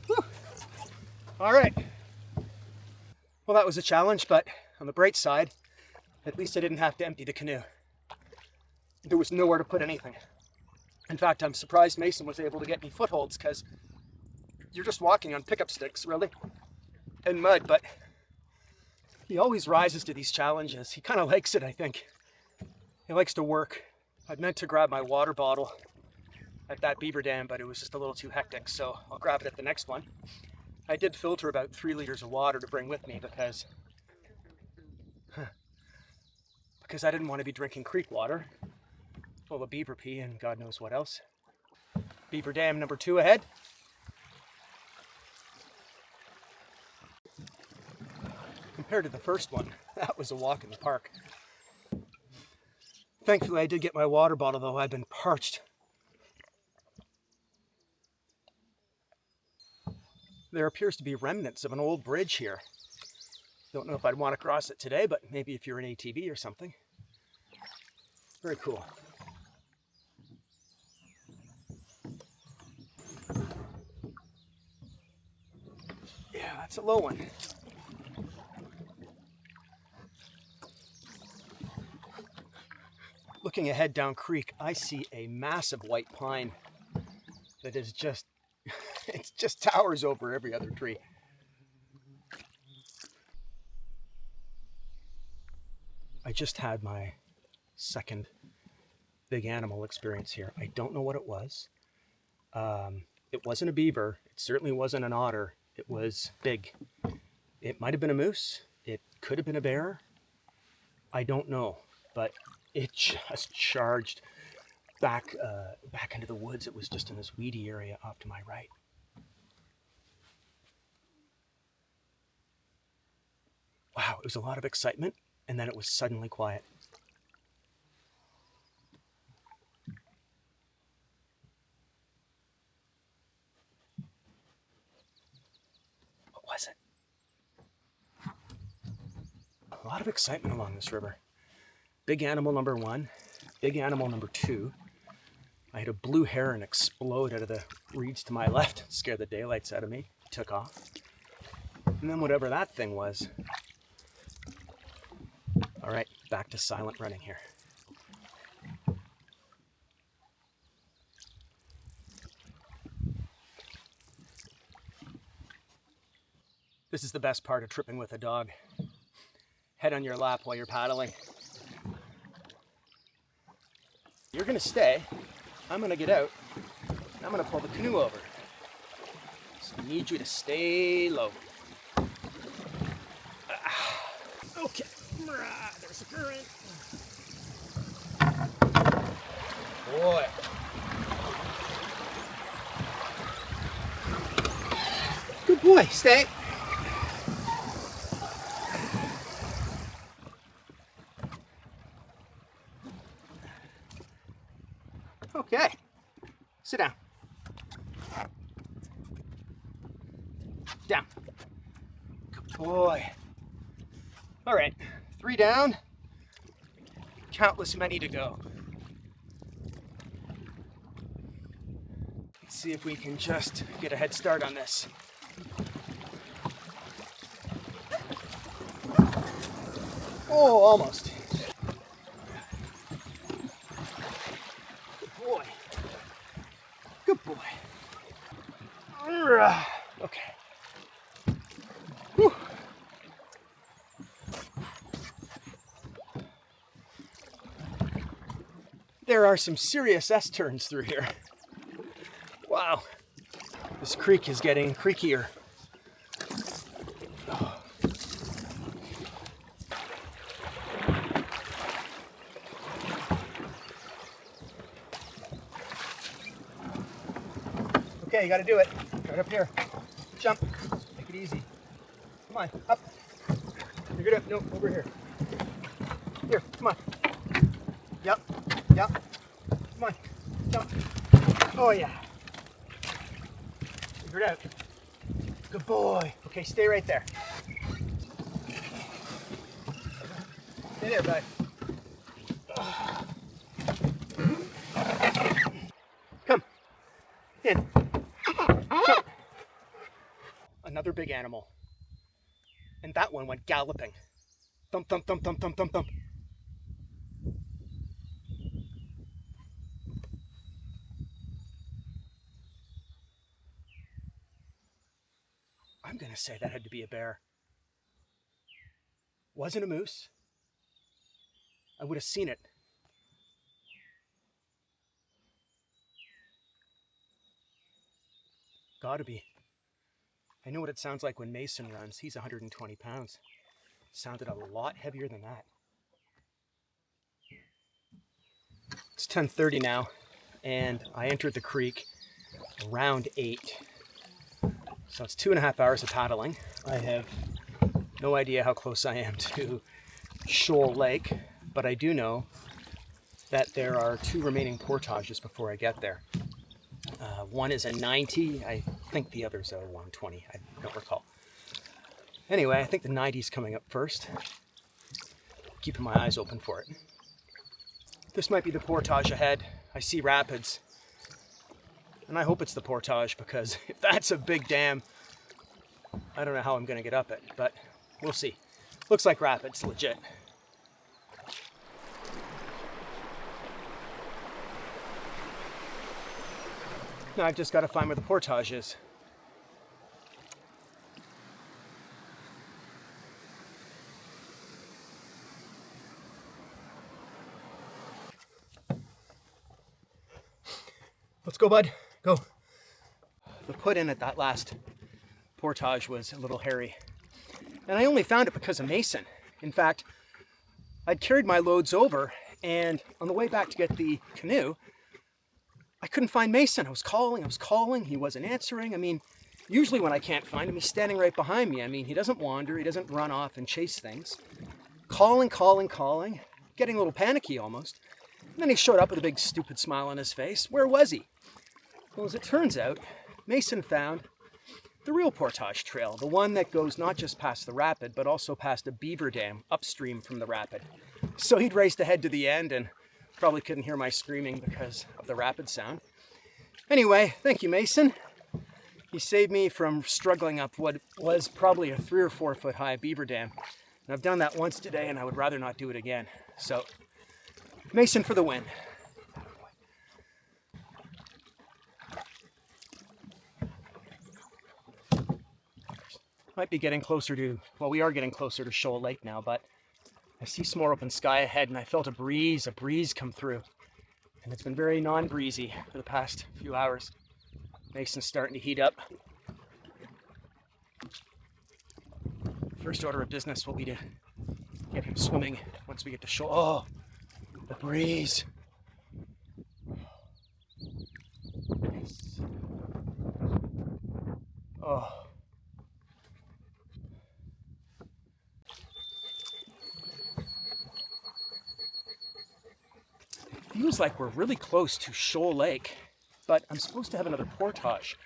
Whew. All right. Well, that was a challenge, but on the bright side, at least I didn't have to empty the canoe. There was nowhere to put anything. In fact, I'm surprised Mason was able to get me footholds, because you're just walking on pickup sticks, really, and mud, but he always rises to these challenges. He kind of likes it, I think. He likes to work. I'd meant to grab my water bottle at that beaver dam, but it was just a little too hectic, so I'll grab it at the next one. I did filter about 3 liters of water to bring with me because because I didn't want to be drinking creek water full of beaver pee and God knows what else. Beaver Dam number 2 ahead. Compared to the first one, that was a walk in the park. Thankfully, I did get my water bottle, though. I've been parched. There appears to be remnants of an old bridge here. Don't know if I'd want to cross it today, but maybe if you're an ATV or something. Very cool. Yeah, that's a low one. Looking ahead down creek, I see a massive white pine that is just, it just towers over every other tree. I just had my second big animal experience here. I don't know what it was. It wasn't a beaver. It certainly wasn't an otter. It was big. It might have been a moose. It could have been a bear. I don't know, but it just charged back into the woods. It was just in this weedy area off to my right. Wow, it was a lot of excitement, and then it was suddenly quiet. What was it? A lot of excitement along this river. Big animal number 1, big animal number 2. I had a blue heron explode out of the reeds to my left, scared the daylights out of me, took off. And then whatever that thing was. All right, back to silent running here. This is the best part of tripping with a dog. Head on your lap while you're paddling. You're gonna stay. I'm gonna get out. I'm gonna pull the canoe over. So I need you to stay low. Okay. There's a current. Boy. Good boy. Stay. Okay. Sit down. Down. Good boy. All right. 3 down. Countless many to go. Let's see if we can just get a head start on this. Oh, almost. Good boy. Good boy. Okay. Whew. There are some serious S-turns through here. Wow. This creek is getting creakier. Okay, you gotta do it. Right up here. Jump. Make it easy. Come on, up. You're good. No, over here. Here, come on. Yep. Yep. Come on. Jump. Oh yeah. Figure it out. Good boy. Okay, stay right there. Stay there, bud. Come. In. Jump. Another big animal. And that one went galloping. Thump, thump, thump, thump, thump, thump, thump. I'm gonna say that had to be a bear. Wasn't a moose. I would have seen it. Gotta be. I know what it sounds like when Mason runs. He's 120 pounds. Sounded a lot heavier than that. It's 10:30 now, and I entered the creek around 8. So it's 2.5 hours of paddling. I have no idea how close I am to Shoal Lake, but I do know that there are 2 remaining portages before I get there. One is a 90, I think the other's a 120, I don't recall. Anyway, I think the 90 is coming up first. Keeping my eyes open for it. This might be the portage ahead. I see rapids. And I hope it's the portage, because if that's a big dam, I don't know how I'm going to get up it, but we'll see. Looks like rapids, legit. Now I've just got to find where the portage is. Let's go, bud. Go. The put in at that last portage was a little hairy. And I only found it because of Mason. In fact, I'd carried my loads over, and on the way back to get the canoe, I couldn't find Mason. I was calling, he wasn't answering. I mean, usually when I can't find him, he's standing right behind me. I mean, he doesn't wander, he doesn't run off and chase things. Calling, getting a little panicky almost. And then he showed up with a big stupid smile on his face. Where was he? Well, as it turns out, Mason found the real portage trail, the one that goes not just past the rapid, but also past a beaver dam upstream from the rapid. So he'd raced ahead to the end and probably couldn't hear my screaming because of the rapid sound. Anyway, thank you, Mason. He saved me from struggling up what was probably a 3 or 4 foot high beaver dam. And I've done that once today, and I would rather not do it again. So, Mason for the win. Might be getting closer to, well, we are getting closer to Shoal Lake now, but I see some more open sky ahead, and I felt a breeze come through. And it's been very non-breezy for the past few hours. Mason's starting to heat up. First order of business will be to get him swimming once we get to Shoal. Oh, the breeze. Oh. Feels like we're really close to Shoal Lake, but I'm supposed to have another portage.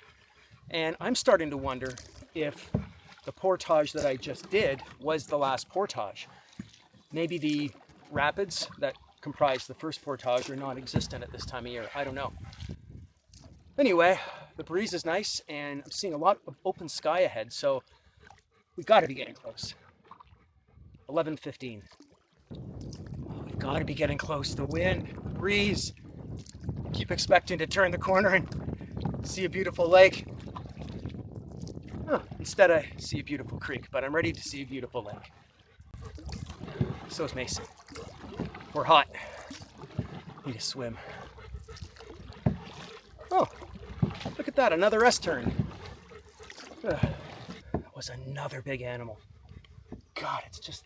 And I'm starting to wonder if the portage that I just did was the last portage. Maybe the rapids that comprise the first portage are non-existent at this time of year. I don't know. Anyway, the breeze is nice, and I'm seeing a lot of open sky ahead, so we've got to be getting close. 11:15. We've got to be getting close. The wind, the breeze. I keep expecting to turn the corner and see a beautiful lake. Oh, instead I see a beautiful creek, but I'm ready to see a beautiful lake. So is Mason. We're hot. Need to swim. Oh, look at that, another S-turn. That was another big animal. God, it's just,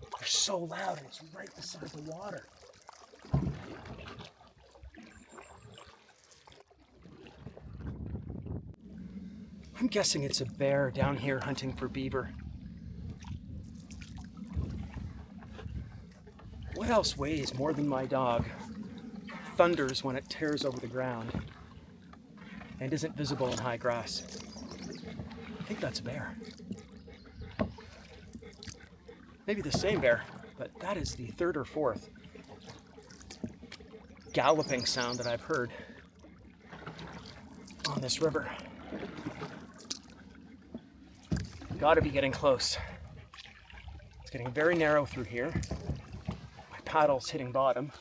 they're so loud, and it's right beside the water. I'm guessing it's a bear down here hunting for beaver. What else weighs more than my dog, thunders when it tears over the ground, and isn't visible in high grass? I think that's a bear. Maybe the same bear, but that is the 3rd or 4th galloping sound that I've heard on this river. Gotta be getting close. It's getting very narrow through here. My paddle's hitting bottom,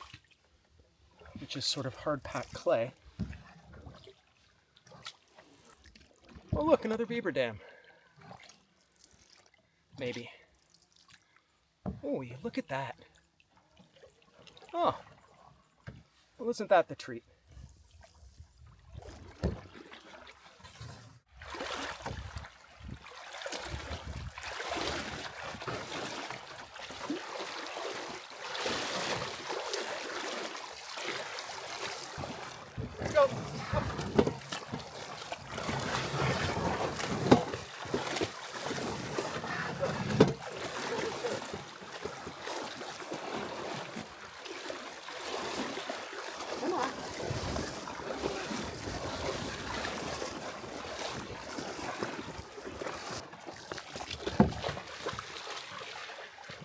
which is sort of hard-packed clay. Oh look, another beaver dam. Maybe. Oh, look at that. Oh, well, isn't that the treat?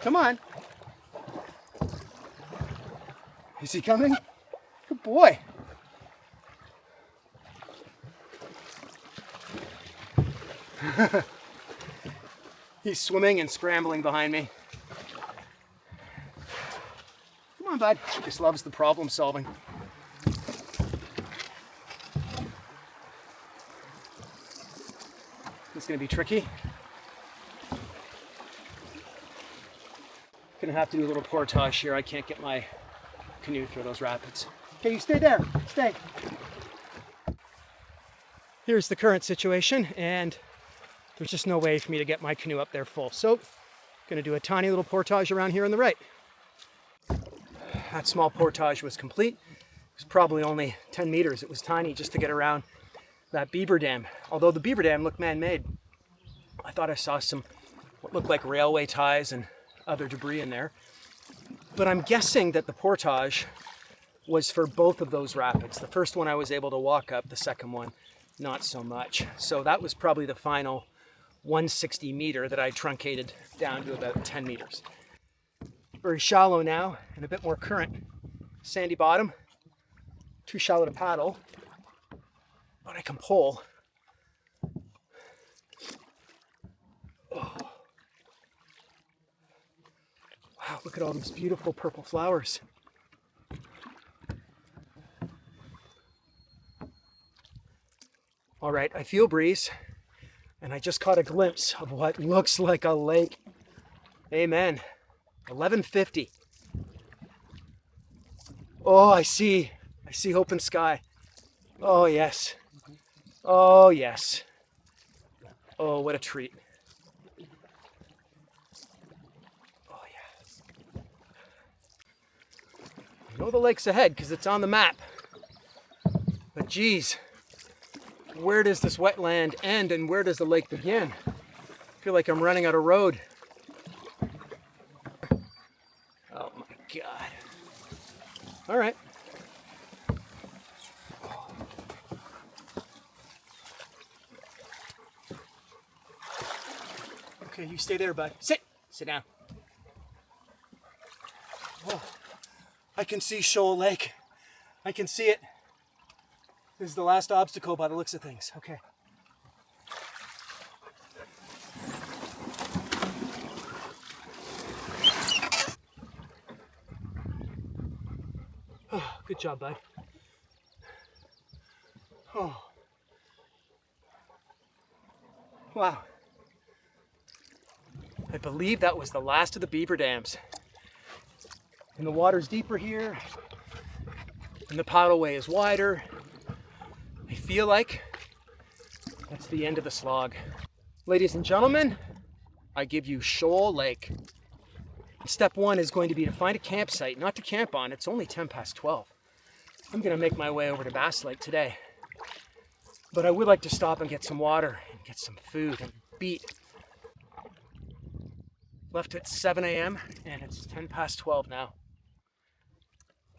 Come on. Is he coming? Good boy. He's swimming and scrambling behind me. Come on, bud. He just loves the problem solving. It's gonna be tricky. Gonna have to do a little portage here. I can't get my canoe through those rapids. Okay, you stay there. Stay. Here's the current situation, and there's just no way for me to get my canoe up there full. So, gonna do a tiny little portage around here on the right. That small portage was complete. It was probably only 10 meters. It was tiny just to get around that beaver dam. Although the beaver dam looked man-made. I thought I saw some what looked like railway ties and other debris in there. But I'm guessing that the portage was for both of those rapids. The first one I was able to walk up, the second one not so much. So that was probably the final 160 meter that I truncated down to about 10 meters. Very shallow now and a bit more current. Sandy bottom, too shallow to paddle, but I can pull. Oh. Wow, look at all these beautiful purple flowers. All right, I feel breeze, and I just caught a glimpse of what looks like a lake. Amen. 11:50. Oh, I see open sky. Oh, yes. Oh, yes. Oh, what a treat. Oh, yeah. I know the lake's ahead because it's on the map. But geez, where does this wetland end and where does the lake begin? I feel like I'm running out of road. Oh my God. All right. Okay, you stay there, bud. Sit down. Oh, I can see Shoal Lake. I can see it. This is the last obstacle by the looks of things. Okay. Oh, good job, bud. Oh. Wow. I believe that was the last of the beaver dams. And the water's deeper here, and the paddleway is wider. I feel like that's the end of the slog. Ladies and gentlemen, I give you Shoal Lake. Step one is going to be to find a campsite, not to camp on. It's only 10 past 12. I'm gonna make my way over to Bass Lake today. But I would like to stop and get some water and get some food and beat. Left at 7 a.m. and it's 10 past 12 now.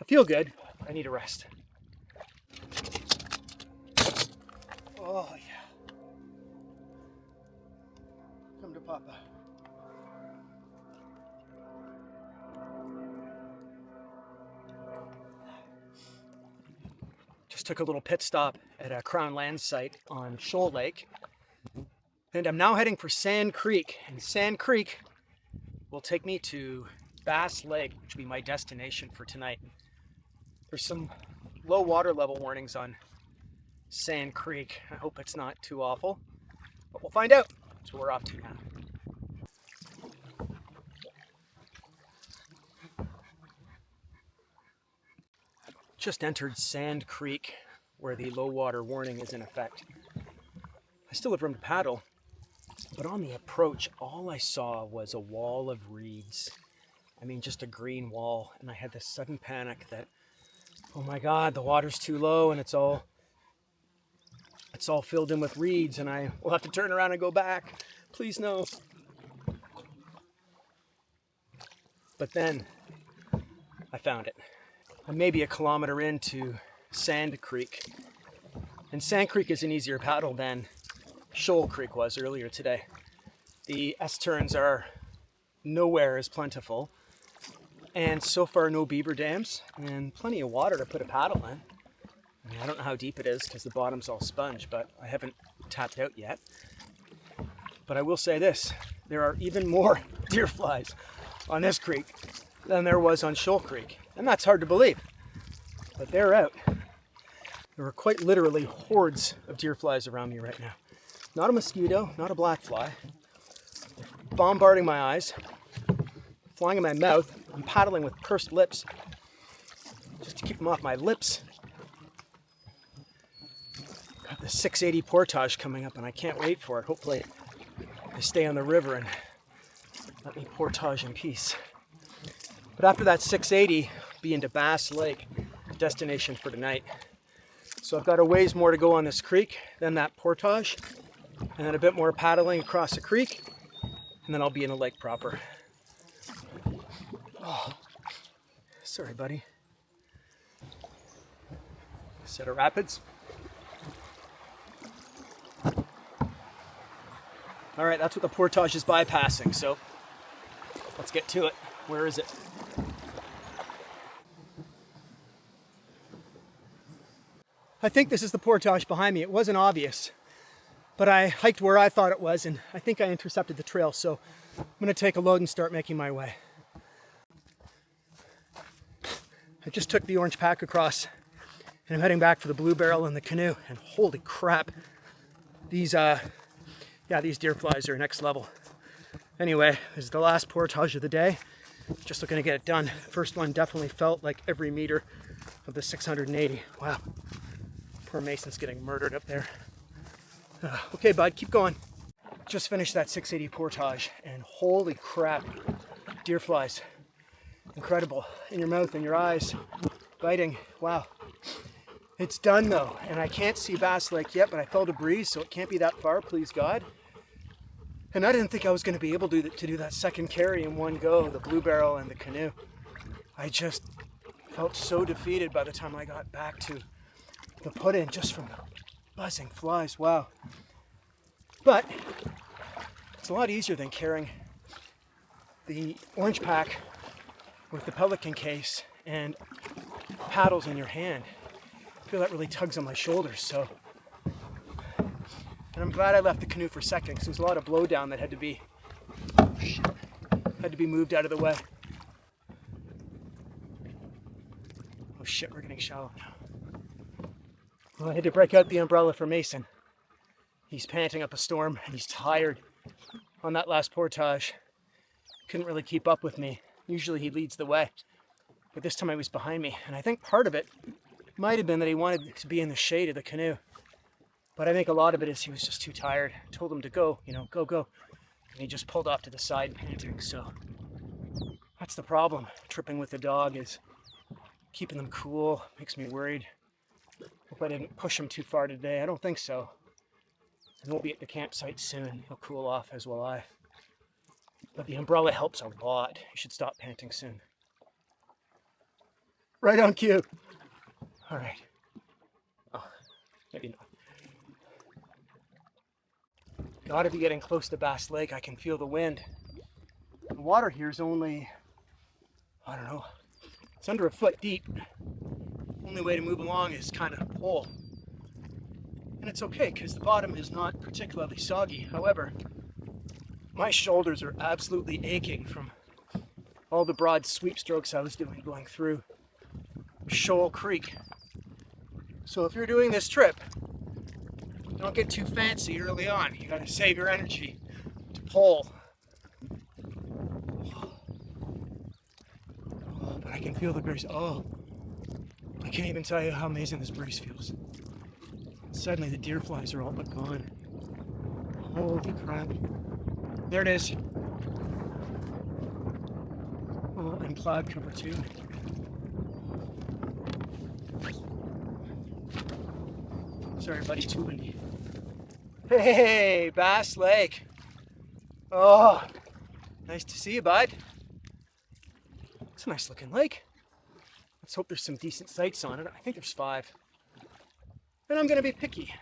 I feel good. I need a rest. Oh yeah. Come to Papa. Just took a little pit stop at a Crown Land site on Shoal Lake. And I'm now heading for Sand Creek. And Sand Creek will take me to Bass Lake, which will be my destination for tonight. There's some low water level warnings on Sand Creek. I hope it's not too awful, but we'll find out. That's what we're off to now. Just entered Sand Creek, where the low water warning is in effect. I still have room to paddle, but on the approach, all I saw was a wall of reeds. I mean, just a green wall, and I had this sudden panic that, oh my God, the water's too low and it's all filled in with reeds and I will have to turn around and go back. Please no. But then I found it. I'm maybe a kilometer into Sand Creek. And Sand Creek is an easier paddle than Shoal Creek was earlier today. The S-turns are nowhere is plentiful. And so far, no beaver dams and plenty of water to put a paddle in. I don't know how deep it is because the bottom's all sponge, but I haven't tapped out yet. But I will say this, there are even more deer flies on this creek than there was on Shoal Creek. And that's hard to believe, but they're out. There are quite literally hordes of deer flies around me right now. Not a mosquito, not a black fly. They're bombarding my eyes, flying in my mouth. I'm paddling with pursed lips just to keep them off my lips. Got the 680 portage coming up and I can't wait for it. Hopefully I stay on the river and let me portage in peace. But after that 680, be into Bass Lake, destination for tonight. So I've got a ways more to go on this creek, then that portage, and then a bit more paddling across the creek, and then I'll be in the lake proper. Oh, sorry, buddy. Set of rapids. All right, that's what the portage is bypassing, so let's get to it. Where is it? I think this is the portage behind me. It wasn't obvious, but I hiked where I thought it was, and I think I intercepted the trail, so I'm gonna take a load and start making my way. I just took the orange pack across, and I'm heading back for the blue barrel and the canoe, and holy crap, these deer flies are next level. Anyway, this is the last portage of the day. Just looking to get it done. First one definitely felt like every meter of the 680. Wow. Poor Mason's getting murdered up there. Okay, bud, keep going. Just finished that 680 portage, and holy crap, deer flies. Incredible. In your mouth, in your eyes, biting. Wow. It's done though, and I can't see Bass Lake yet, but I felt a breeze, so it can't be that far, please God. And I didn't think I was going to be able to do that second carry in one go, the blue barrel and the canoe. I just felt so defeated by the time I got back to the put-in just from the buzzing flies. Wow. But it's a lot easier than carrying the orange pack with the pelican case and paddles in your hand. I feel that really tugs on my shoulders, so. And I'm glad I left the canoe for second, because there's a lot of blowdown that had to be moved out of the way. Oh shit, we're getting shallow now. Well, I had to break out the umbrella for Mason. He's panting up a storm and he's tired. On that last portage, couldn't really keep up with me. Usually he leads the way, but this time he was behind me. And I think part of it might have been that he wanted to be in the shade of the canoe. But I think a lot of it is he was just too tired. I told him to go, go. And he just pulled off to the side panting, so. That's the problem. Tripping with the dog is keeping them cool, makes me worried. Hope I didn't push him too far today. I don't think so. And we'll be at the campsite soon. He'll cool off, as will I. But the umbrella helps a lot. You should stop panting soon. Right on cue. All right. Oh, maybe not. Gotta be getting close to Bass Lake. I can feel the wind. The water here is only, I don't know, it's under a foot deep. Only way to move along is kind of pull. And it's okay because the bottom is not particularly soggy. However, my shoulders are absolutely aching from all the broad sweep strokes I was doing going through Shoal Creek. So if you're doing this trip, don't get too fancy early on. You gotta save your energy to pull. Oh, but I can feel the breeze. Oh, I can't even tell you how amazing this breeze feels. Suddenly the deer flies are all but gone. Holy crap. There it is. Oh, and cloud cover too. Sorry, buddy, too windy. Hey, Bass Lake. Oh, nice to see you, bud. It's a nice looking lake. Let's hope there's some decent sights on it. I think there's 5. And I'm gonna be picky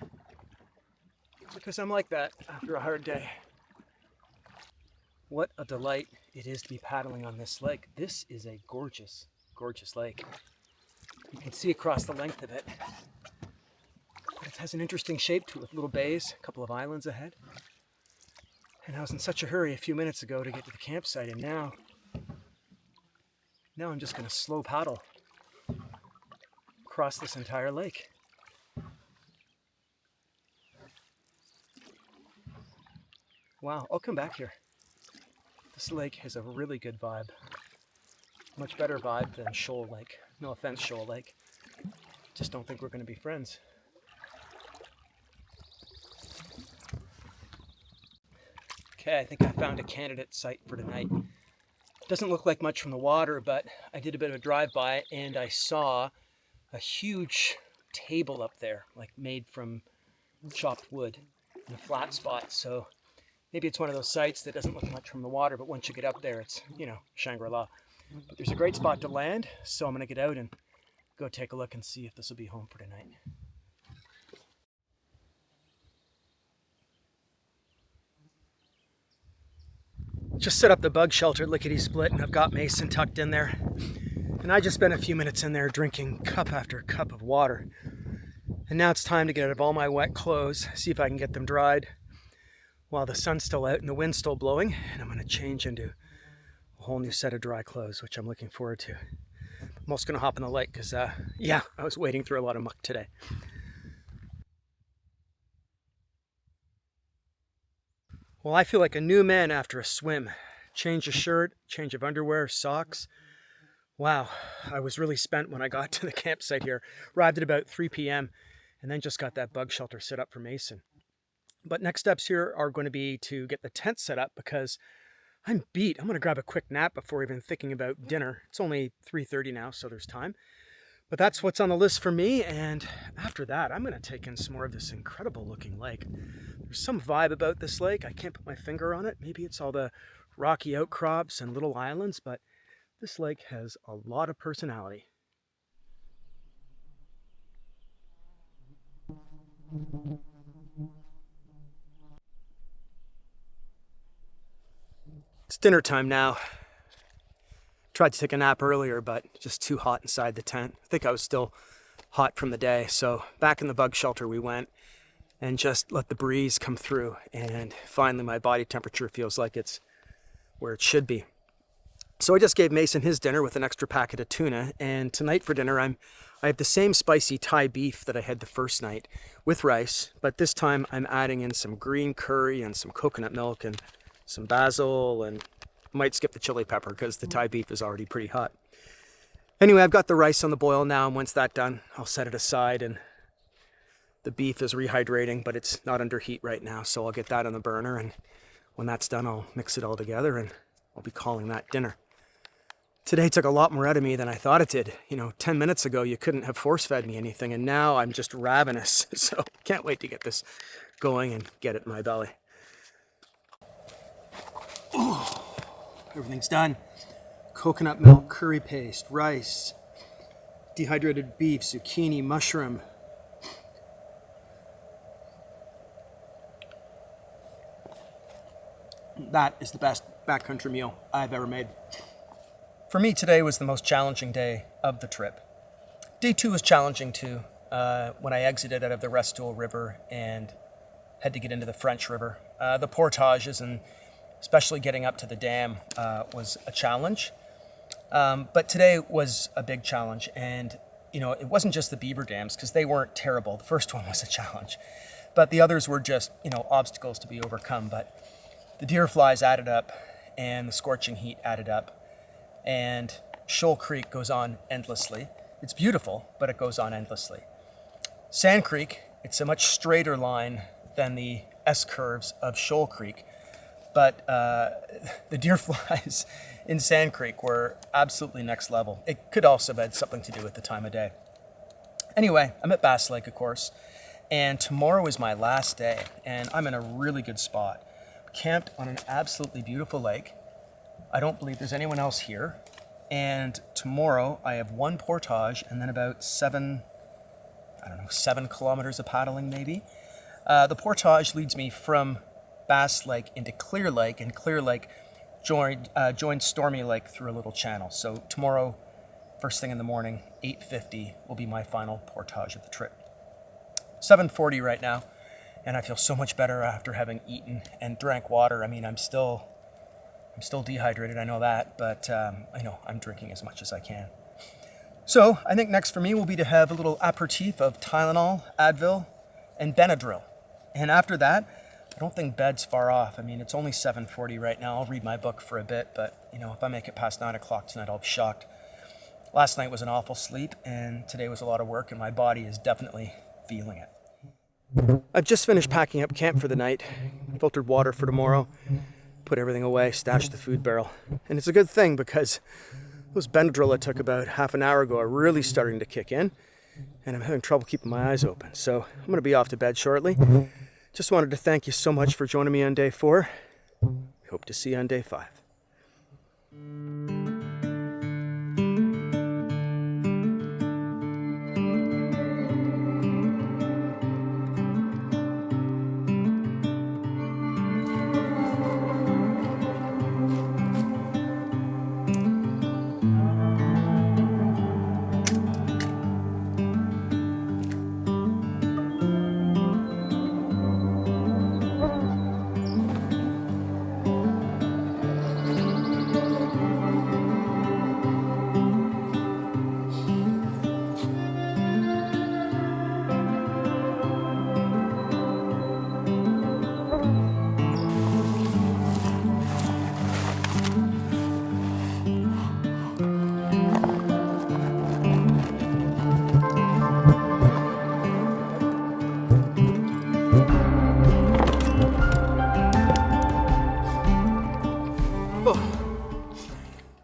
because I'm like that after a hard day. What a delight it is to be paddling on this lake. This is a gorgeous, gorgeous lake. You can see across the length of it. But it has an interesting shape to it with little bays, a couple of islands ahead. And I was in such a hurry a few minutes ago to get to the campsite, and now I'm just going to slow paddle across this entire lake. Wow, I'll come back here. This lake has a really good vibe. Much better vibe than Shoal Lake. No offense, Shoal Lake. Just don't think we're going to be friends. Okay, I think I found a candidate site for tonight. Doesn't look like much from the water, but I did a bit of a drive-by and I saw a huge table up there, like made from chopped wood in a flat spot. So maybe it's one of those sites that doesn't look much from the water, but once you get up there, it's, you know, Shangri-La. But there's a great spot to land, so I'm going to get out and go take a look and see if this will be home for tonight. Just set up the bug shelter lickety split, and I've got Mason tucked in there. And I just spent a few minutes in there drinking cup after cup of water. And now it's time to get out of all my wet clothes, see if I can get them dried while the sun's still out and the wind's still blowing. And I'm going to change into a whole new set of dry clothes, which I'm looking forward to. I'm also going to hop in the lake because, I was wading through a lot of muck today. Well, I feel like a new man after a swim. Change of shirt, change of underwear, socks. Wow, I was really spent when I got to the campsite here. Arrived at about 3 p.m. and then just got that bug shelter set up for Mason. But next steps here are going to be to get the tent set up because I'm beat. I'm going to grab a quick nap before even thinking about dinner. It's only 3:30 now, so there's time. But that's what's on the list for me, and after that, I'm going to take in some more of this incredible looking lake. There's some vibe about this lake. I can't put my finger on it. Maybe it's all the rocky outcrops and little islands, but this lake has a lot of personality. It's dinner time now. Tried to take a nap earlier, but just too hot inside the tent. I think I was still hot from the day. So back in the bug shelter we went and just let the breeze come through. And finally my body temperature feels like it's where it should be. So I just gave Mason his dinner with an extra packet of tuna. And tonight for dinner, I have the same spicy Thai beef that I had the first night with rice. But this time I'm adding in some green curry and some coconut milk and some basil, and might skip the chili pepper because the Thai beef is already pretty hot. Anyway, I've got the rice on the boil now, and once that's done, I'll set it aside. And the beef is rehydrating, but it's not under heat right now, so I'll get that on the burner. And when that's done, I'll mix it all together, and I'll be calling that dinner. Today took a lot more out of me than I thought it did. 10 minutes ago, you couldn't have force-fed me anything, and now I'm just ravenous. So can't wait to get this going and get it in my belly. Ooh. Everything's done. Coconut milk, curry paste, rice, dehydrated beef, zucchini, mushroom. That is the best backcountry meal I've ever made. For me, today was the most challenging day of the trip. Day 2 was challenging too, when I exited out of the Restoule River and had to get into the French River. The portages and especially getting up to the dam was a challenge. But today was a big challenge. And, it wasn't just the Beaver dams because they weren't terrible. The first one was a challenge. But the others were just, obstacles to be overcome. But the deer flies added up and the scorching heat added up. And Shoal Creek goes on endlessly. It's beautiful, but it goes on endlessly. Sand Creek, it's a much straighter line than the S-curves of Shoal Creek. But the deer flies in Sand Creek were absolutely next level. It could also have had something to do with the time of day. Anyway, I'm at Bass Lake, of course, and tomorrow is my last day, and I'm in a really good spot. Camped on an absolutely beautiful lake. I don't believe there's anyone else here. And tomorrow I have one portage and then about 7 kilometers of paddling maybe. The portage leads me from Bass Lake into Clear Lake, and Clear Lake joined Stormy Lake through a little channel. So tomorrow, first thing in the morning, 8:50 will be my final portage of the trip. 7:40 right now, and I feel so much better after having eaten and drank water. I mean, I'm still dehydrated, I know that, but I know I'm drinking as much as I can. So I think next for me will be to have a little aperitif of Tylenol, Advil, and Benadryl. And after that, I don't think bed's far off. I mean, it's only 7:40 right now. I'll read my book for a bit, but if I make it past 9 o'clock tonight, I'll be shocked. Last night was an awful sleep, and today was a lot of work, and my body is definitely feeling it. I've just finished packing up camp for the night, filtered water for tomorrow, put everything away, stashed the food barrel. And it's a good thing because those Benadryl I took about half an hour ago are really starting to kick in, and I'm having trouble keeping my eyes open. So I'm going to be off to bed shortly. Just wanted to thank you so much for joining me on day 4. We hope to see you on day 5.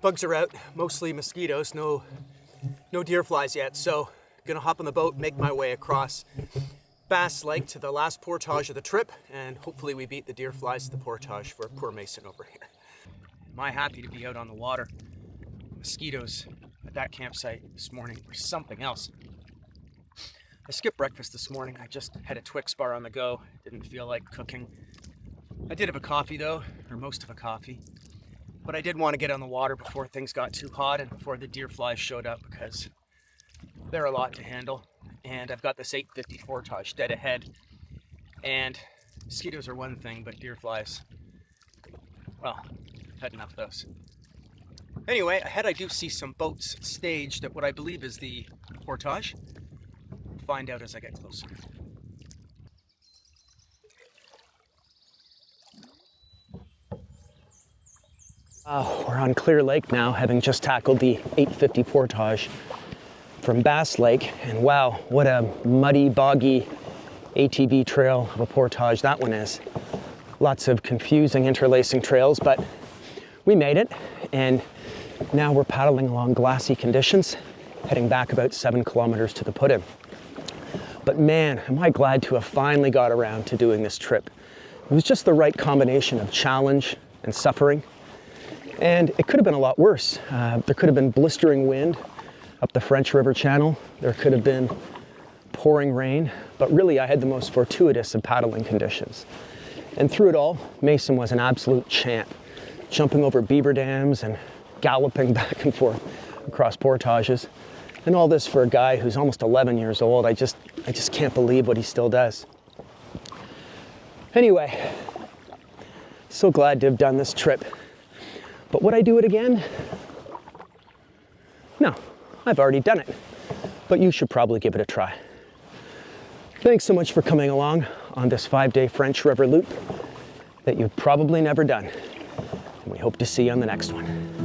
Bugs are out, mostly mosquitoes, no deer flies yet, so gonna hop on the boat, make my way across Bass Lake to the last portage of the trip, and hopefully we beat the deer flies to the portage for poor Mason over here. Am I happy to be out on the water? Mosquitoes at that campsite this morning were something else. I skipped breakfast this morning. I just had a Twix bar on the go, didn't feel like cooking. I did have a coffee though, or most of a coffee. But I did want to get on the water before things got too hot and before the deer flies showed up because they're a lot to handle. And I've got this 8:50 portage dead ahead. And mosquitoes are one thing, but deer flies, well, I've had enough of those. Anyway, ahead I do see some boats staged at what I believe is the portage. I'll find out as I get closer. We're on Clear Lake now, having just tackled the 8:50 portage from Bass Lake. And wow, what a muddy, boggy ATV trail of a portage that one is. Lots of confusing interlacing trails, but we made it. And now we're paddling along glassy conditions, heading back about 7 kilometers to the put-in. But man, am I glad to have finally got around to doing this trip. It was just the right combination of challenge and suffering. And it could have been a lot worse. There could have been blistering wind up the French River channel. There could have been pouring rain, but really I had the most fortuitous of paddling conditions. And through it all, Mason was an absolute champ, jumping over beaver dams and galloping back and forth across portages. And all this for a guy who's almost 11 years old. I just can't believe what he still does. Anyway, so glad to have done this trip. But would I do it again? No, I've already done it, but you should probably give it a try. Thanks so much for coming along on this 5-day French River loop that you've probably never done. And we hope to see you on the next one.